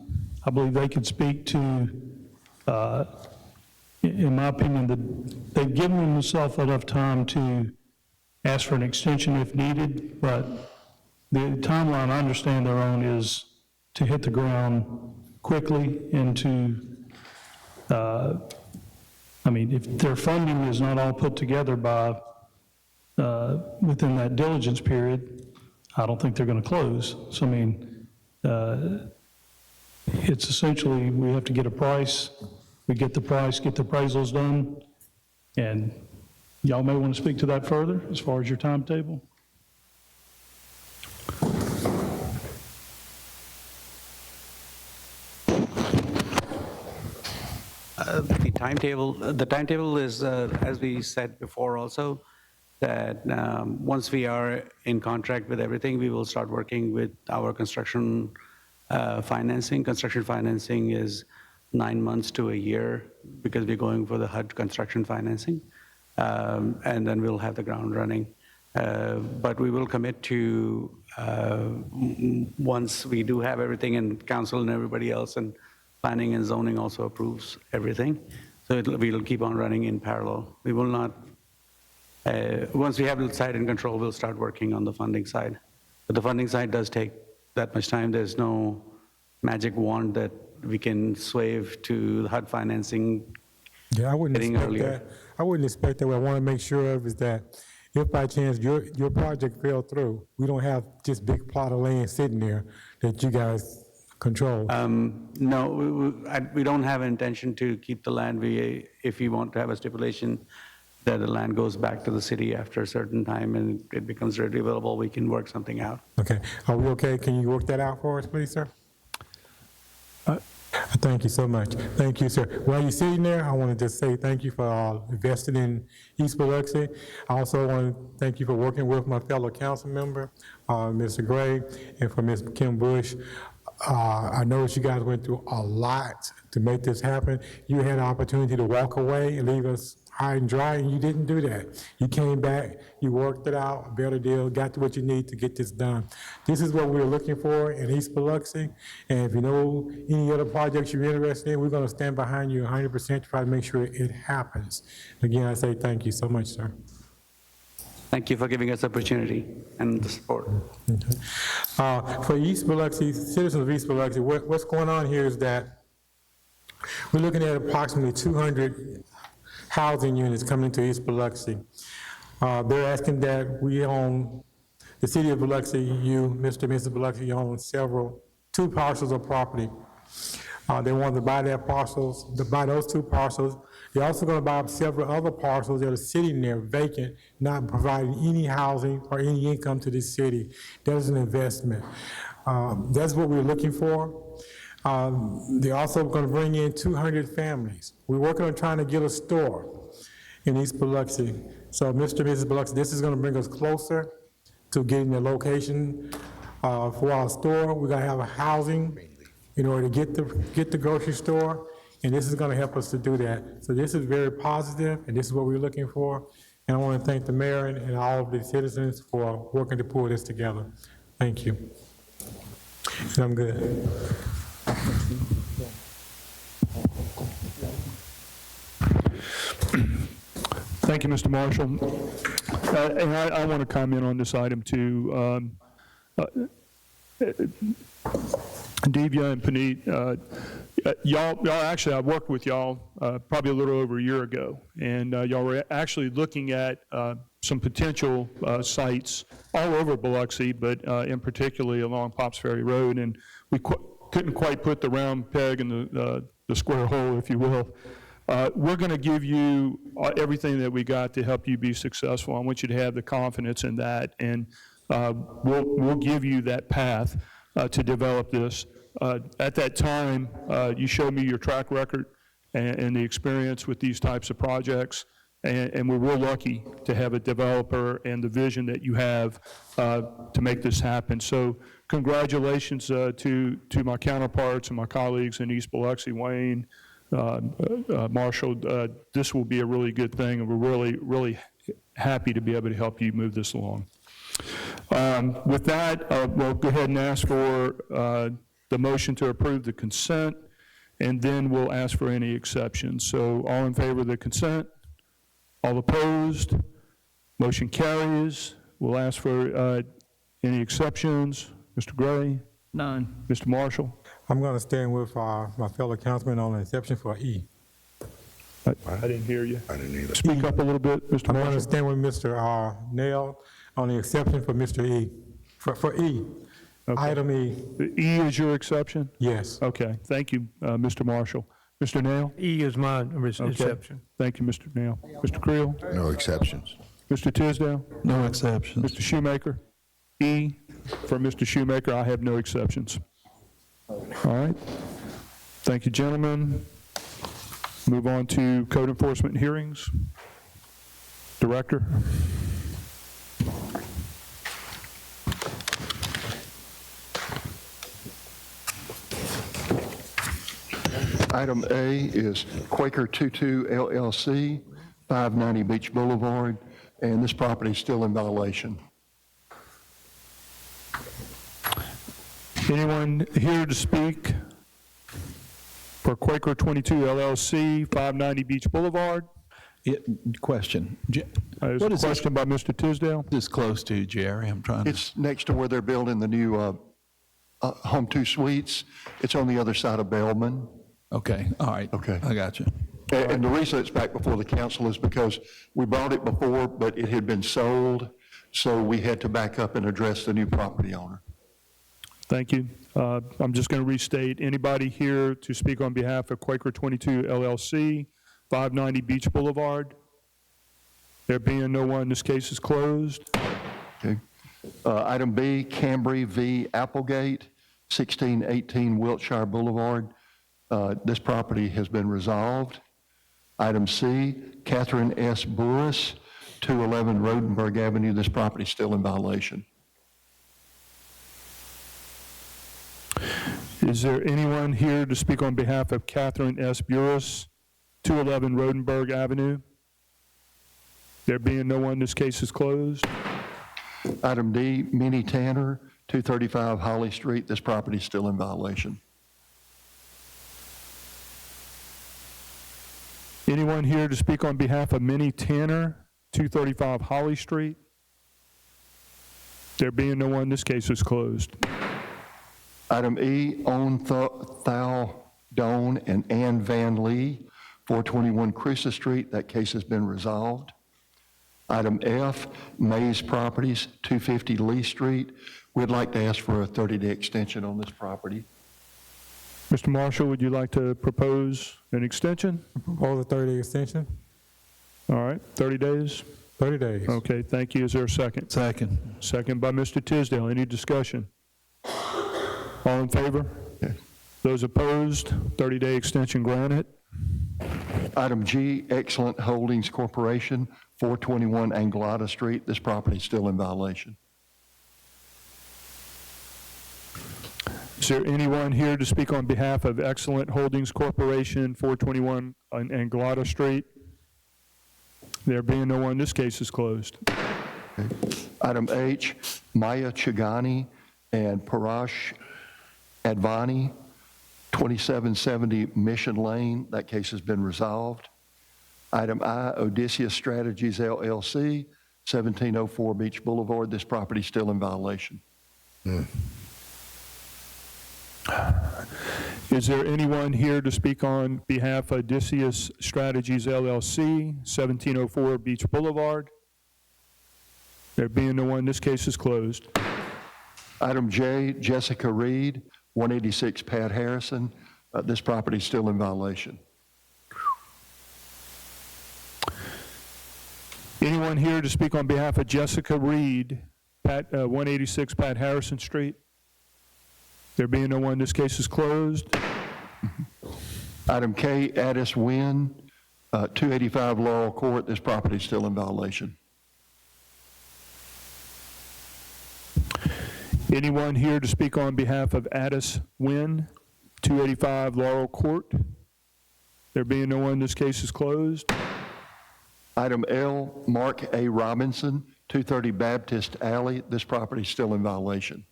I believe they could speak to, in my opinion, they've given themselves enough time to ask for an extension if needed, but the timeline I understand they're on is to hit the ground quickly and to, I mean, if their funding is not all put together by, within that diligence period, I don't think they're going to close. So, I mean, it's essentially, we have to get a price, we get the price, get the appraisals done, and y'all may want to speak to that further as far as your timetable. The timetable is, as we said before also, that once we are in contract with everything, we will start working with our construction financing. Construction financing is 9 months to a year because we're going for the HUD construction financing, and then we'll have the ground running. But we will commit to, once we do have everything and council and everybody else and planning and zoning also approves everything, so we'll keep on running in parallel. We will not, once we have the site in control, we'll start working on the funding side. But the funding side does take that much time. There's no magic wand that we can swave to the HUD financing. Yeah, I wouldn't expect earlier. that. I wouldn't expect that. What I want to make sure of is that if by chance your project fell through, we don't have just big plot of land sitting there that you guys control. No, we don't have an intention to keep the land. If you want to have a stipulation that the land goes back to the city after a certain time and it becomes readily available, we can work something out. Okay, are we okay? Can you work that out for us, please, sir? Thank you so much. Thank you, sir. While you're sitting there, I want to just say thank you for investing in East Biloxi. I also want to thank you for working with my fellow council member, Mr. Gray, and for Ms. Kim Bush. I know that you guys went through a lot to make this happen. You had an opportunity to walk away and leave us high and dry, and you didn't do that. You came back, you worked it out, a better deal, got to what you need to get this done. This is what we're looking for in East Biloxi, and if you know any other projects you're interested in, we're going to stand behind you 100% to try to make sure it happens. Again, I say thank you so much, sir. Thank you for giving us the opportunity and the support. For East Biloxi, citizens of East Biloxi, what's going on here is that we're looking at approximately 200 housing units coming to East Biloxi. They're asking that we own, the city of Biloxi, you, Mr. and Mrs. Biloxi, own two parcels of property. They want to buy those two parcels. They're also going to buy up several other parcels that are sitting there vacant, not providing any housing or any income to this city. That is an investment. That's what we're looking for. They're also going to bring in 200 families. We're working on trying to get a store in East Biloxi. So Mr. and Mrs. Biloxi, this is going to bring us closer to getting the location for our store. We're going to have a housing in order to get the grocery store, and this is going to help us to do that. So this is very positive, and this is what we're looking for. And I want to thank the mayor and all of the citizens for working to pull this together. Thank you. And I'm good. Thank you, Mr. Marshall. And I want to comment on this item too. Divya and Puneet, y'all actually, I worked with y'all probably a little over a year ago, and y'all were actually looking at some potential sites all over Biloxi, but in particularly along Pops Ferry Road, and we couldn't quite put the round peg in the square hole, if you will. We're going to give you everything that we got to help you be successful. I want you to have the confidence in that, and we'll give you that path to develop this. At that time, you showed me your track record and the experience with these types of projects, and we're real lucky to have a developer and the vision that you have to make this happen. So congratulations to my counterparts and my colleagues in East Biloxi, Wayne, Marshall. This will be a really good thing, and we're really, really happy to be able to help you move this along. With that, we'll go ahead and ask for the motion to approve the consent, and then we'll ask for any exceptions. So all in favor of the consent? All opposed? Motion carries. We'll ask for any exceptions. Mr. Gray? None. Mr. Marshall? I'm going to stand with my fellow councilman on an exception for E. I didn't hear you. I didn't either. Speak up a little bit, Mr. I'm going to Marshall. stand with Mr. Nail on the exception for Mr. E, for E. Okay. Item E. E is your exception? Yes. Okay, thank you, Mr. Marshall. Mr. Nail? E is my Okay. exception. Thank you, Mr. Nail. Mr. Creel? No exceptions. Mr. Tisdale? No exceptions. Mr. Shoemaker? E for Mr. Shoemaker, I have no exceptions. All right. Thank you, gentlemen. Move on to code enforcement hearings. Director? Item A is Quaker 22 LLC, 590 Beach Boulevard, and this property is still in violation. Anyone here to speak for Quaker 22 LLC, 590 Beach Boulevard? Question. There's What a is question by Mr. Tisdale. this close to, Jerry? I'm trying to. It's next to where they're building the new Home 2 Suites. It's on the other side of Bellman. Okay, all right. Okay. I got you. And the reason it's back before the council is because we bought it before, but it had been sold, so we had to back up and address the new property owner. Thank you. I'm just going to restate, anybody here to speak on behalf of Quaker 22 LLC, 590 Beach Boulevard? There being no one, this case is closed. Okay. Item B, Cambry v. Applegate, 1618 Wiltshire Boulevard. This property has been resolved. Item C, Catherine S. Burris, 211 Rodenberg Avenue. This property is still in violation. Is there anyone here to speak on behalf of Catherine S. Burris, 211 Rodenberg Avenue? There being no one, this case is closed. Item D, Minnie Tanner, 235 Holly Street. This property is still in violation. Anyone here to speak on behalf of Minnie Tanner, 235 Holly Street? There being no one, this case is closed. Item E, On Thal Doan and Ann Van Lee, 421 Cruces Street. That case has been resolved. Item F, Mays Properties, 250 Lee Street. We'd like to ask for a 30-day extension on this property. Mr. Marshall, would you like to propose an extension? Propose a 30-day extension, All right, 30 days? 30 days. Okay, thank you. Is there a second? Second. Second by Mr. Tisdale. Any discussion? All in favor? Those opposed, 30-day extension granted. Item G, Excellent Holdings Corporation, 421 Anglada Street. This property is still in violation. Is there anyone here to speak on behalf of Excellent Holdings Corporation, 421 on Anglada Street? There being no one, this case is closed. Item H, Maya Chagani and Parash Advani, 2770 Mission Lane. That case has been resolved. Item I, Odysseus Strategies LLC, 1704 Beach Boulevard. This property is still in violation. Is there anyone here to speak on behalf of Odysseus Strategies LLC, 1704 Beach Boulevard? There being no one, this case is closed. Item J, Jessica Reed, 186 Pat Harrison. This property is still in violation. Anyone here to speak on behalf of Jessica Reed, 186 Pat Harrison Street? There being no one, this case is closed. Item K, Addis Wynn, 285 Laurel Court. This property is still in violation. Anyone here to speak on behalf of Addis Wynn, 285 Laurel Court? There being no one, this case is closed. Item L, Mark A. Robinson, 230 Baptist Alley. This property is still in violation.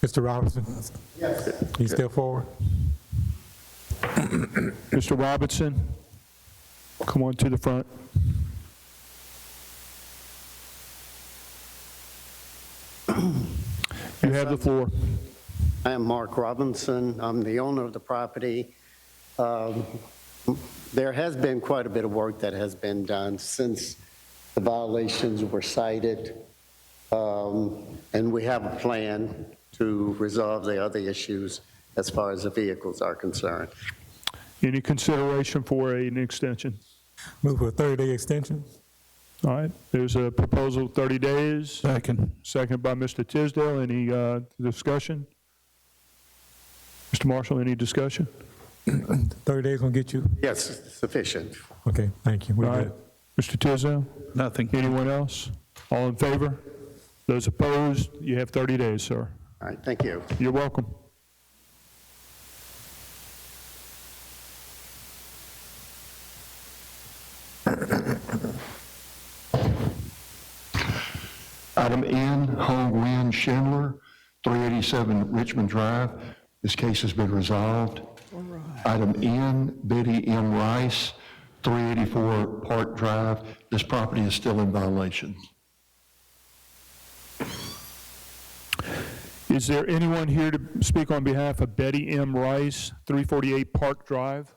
Mr. Robinson? Yes. Can you step forward? Mr. Robinson, come on to the front. You have the floor. I am Mark Robinson. I'm the owner of the property. There has been quite a bit of work that has been done since the violations were cited, and we have a plan to resolve the other issues as far as the vehicles are concerned. Any consideration for an extension? Move for a 30-day extension. All right, there's a proposal, 30 days. Second. Second by Mr. Tisdale. Any discussion? Mr. Marshall, any discussion? 30 days gonna get you? Yes, sufficient. Okay, thank you. All right, Mr. Tisdale? Nothing. Anyone else? All in favor? Those opposed? You have 30 days, sir. All right, thank you. You're welcome. Item N, Hong Win Schindler, 387 Richmond Drive. This case has been resolved. Item N, Betty M. Rice, 384 Park Drive. This property is still in violation. Is there anyone here to speak on behalf of Betty M. Rice, 348 Park Drive?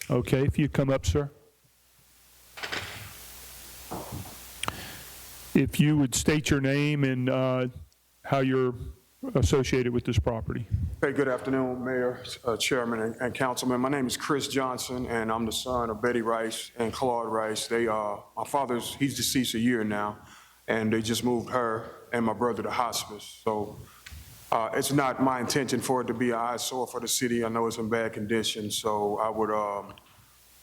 Okay, if you come up, sir. If you would state your name and how you're associated with this property. Hey, good afternoon, Mayor, Chairman, and Councilman. My name is Chris Johnson, and I'm the son of Betty Rice and Claude Rice. My father's, he's deceased a year now, and they just moved her and my brother to hospice. So it's not my intention for it to be an eyesore for the city. I know it's in bad condition, so I would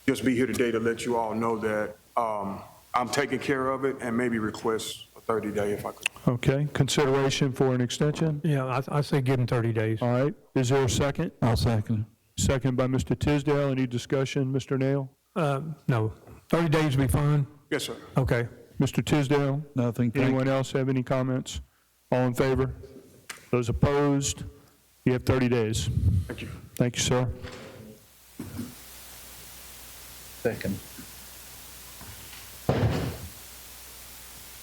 just be here today to let you all know that I'm taking care of it and maybe request a 30-day if I could. Okay, consideration for an extension? Yeah, I say give him 30 days. All right, is there a second? I'll second. Second by Mr. Tisdale. Any discussion, Mr. Nail? No. 30 days will be fine? Yes, sir. Okay. Mr. Tisdale? Nothing. Anyone else have any comments? All in favor? Those opposed? You have 30 days. Thank you. Thank you, sir. Second.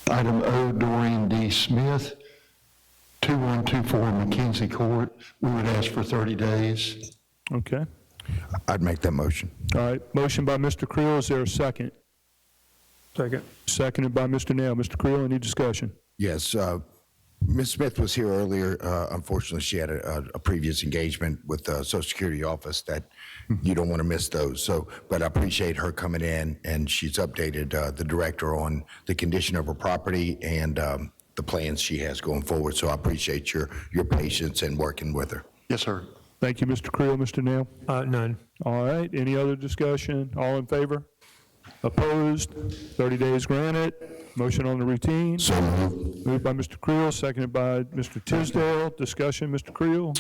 Item O, Doreen D. Smith, 2124 McKenzie Court. We would ask for 30 days. Okay. I'd make that motion. All right, motion by Mr. Creel. Is there a second? Second. Seconded by Mr. Nail. Mr. Creel, any discussion? Yes, Ms. Smith was here earlier. Unfortunately, she had a previous engagement with the Social Security office that you don't want to miss those. So, but I appreciate her coming in, and she's updated the director on the condition of her property and the plans she has going forward. So I appreciate your patience and working with her. Yes, sir. Thank you, Mr. Creel. Mr. Nail? None. All right, any other discussion? All in favor? Opposed? 30 days granted. Motion on the routine. So moved. Moved by Mr. Creel, seconded by Mr. Tisdale. Discussion, Mr. Creel?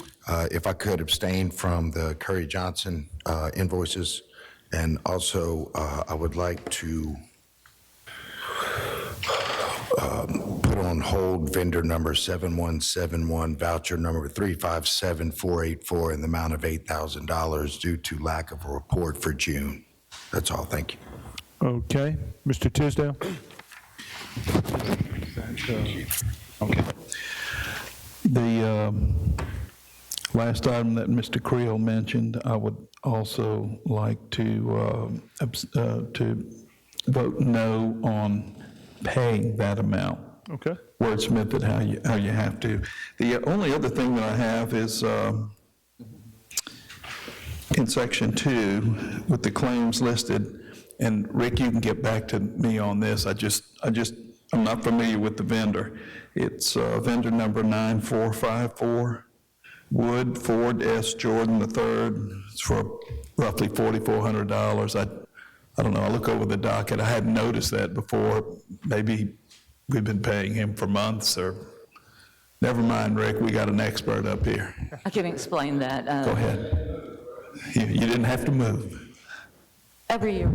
If I could abstain from the Curry Johnson invoices, and also I would like to put on hold vendor number 7171, voucher number 357484 in the amount of $8,000 due to lack of a report for June. That's all. Thank you. Okay. Mr. Tisdale? Okay. The last item that Mr. Creel mentioned, I would also like to vote no on paying that amount. Okay. Wordsmith it how you have to. The only other thing that I have is in section 2 with the claims listed, and Rick, you can get back to me on this. I'm not familiar with the vendor. It's vendor number 9454, Wood Ford S. Jordan III. It's for roughly $4,400. I don't know, I look over the docket. I hadn't noticed that before. Maybe we've been paying him for months, or never mind, Rick, we got an expert up here. I can explain that. Go ahead. You didn't have to move. Every year,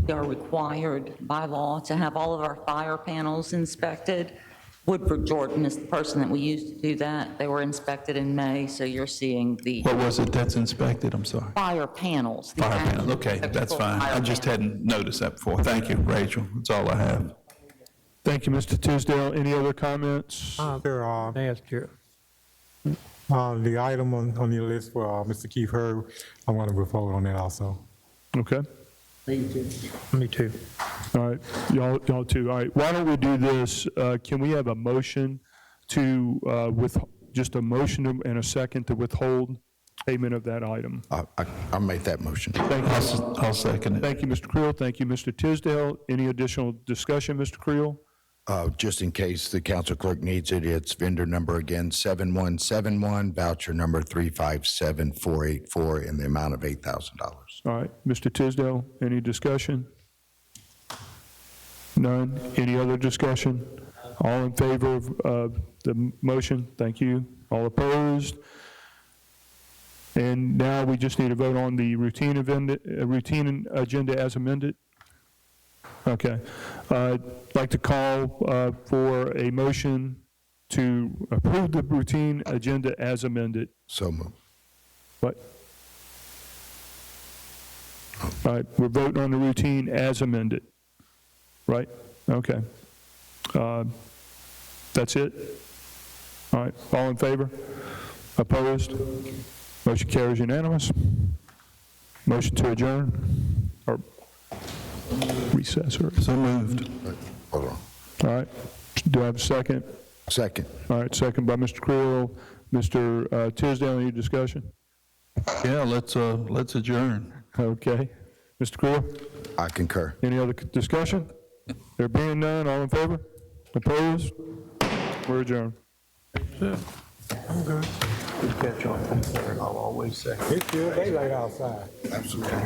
we are required by law to have all of our fire panels inspected. Woodford Jordan is the person that we used to do that. They were inspected in May, so you're seeing the What was it that's inspected? I'm sorry. fire panels. the Fire panel, actual okay, that's electrical fine. I fire just panels. hadn't noticed that before. Thank you, Rachel. That's all I have. Thank you, Mr. Tisdale. Any other comments? Sure, Yes, Chair. the item on your list for Mr. Keith Herb, I want to vote on that also. Okay. Me too. All right, y'all too. All right, why don't we do this? Can we have a motion to, just a motion and a second to withhold payment of that item? I'll make that motion. Thank you. I'll second it. Thank you, Mr. Creel. Thank you, Mr. Tisdale. Any additional discussion, Mr. Creel? Just in case the council clerk needs it, it's vendor number again, 7171, voucher number 357484 in the amount of $8,000. All right, Mr. Tisdale, any discussion? None? Any other discussion? All in favor of the motion? Thank you. All opposed? And now we just need to vote on the routine agenda as amended. Okay. I'd like to call for a motion to approve the routine agenda as amended. So moved. What? All right, we're voting on the routine as amended, right? Okay. That's it? All right, all in favor? Opposed? Motion carries unanimous. Motion to adjourn, or recess, or? So moved. Hold on. All right, do I have a second? Second. All right, second by Mr. Creel. Mr. Tisdale, any discussion? Yeah, let's adjourn. Okay. Mr. Creel? I concur. Any other discussion? There being none, all in favor? Opposed? We're adjourned. I'm good. Catch on from there, I'll always say. It's still daylight outside. Absolutely.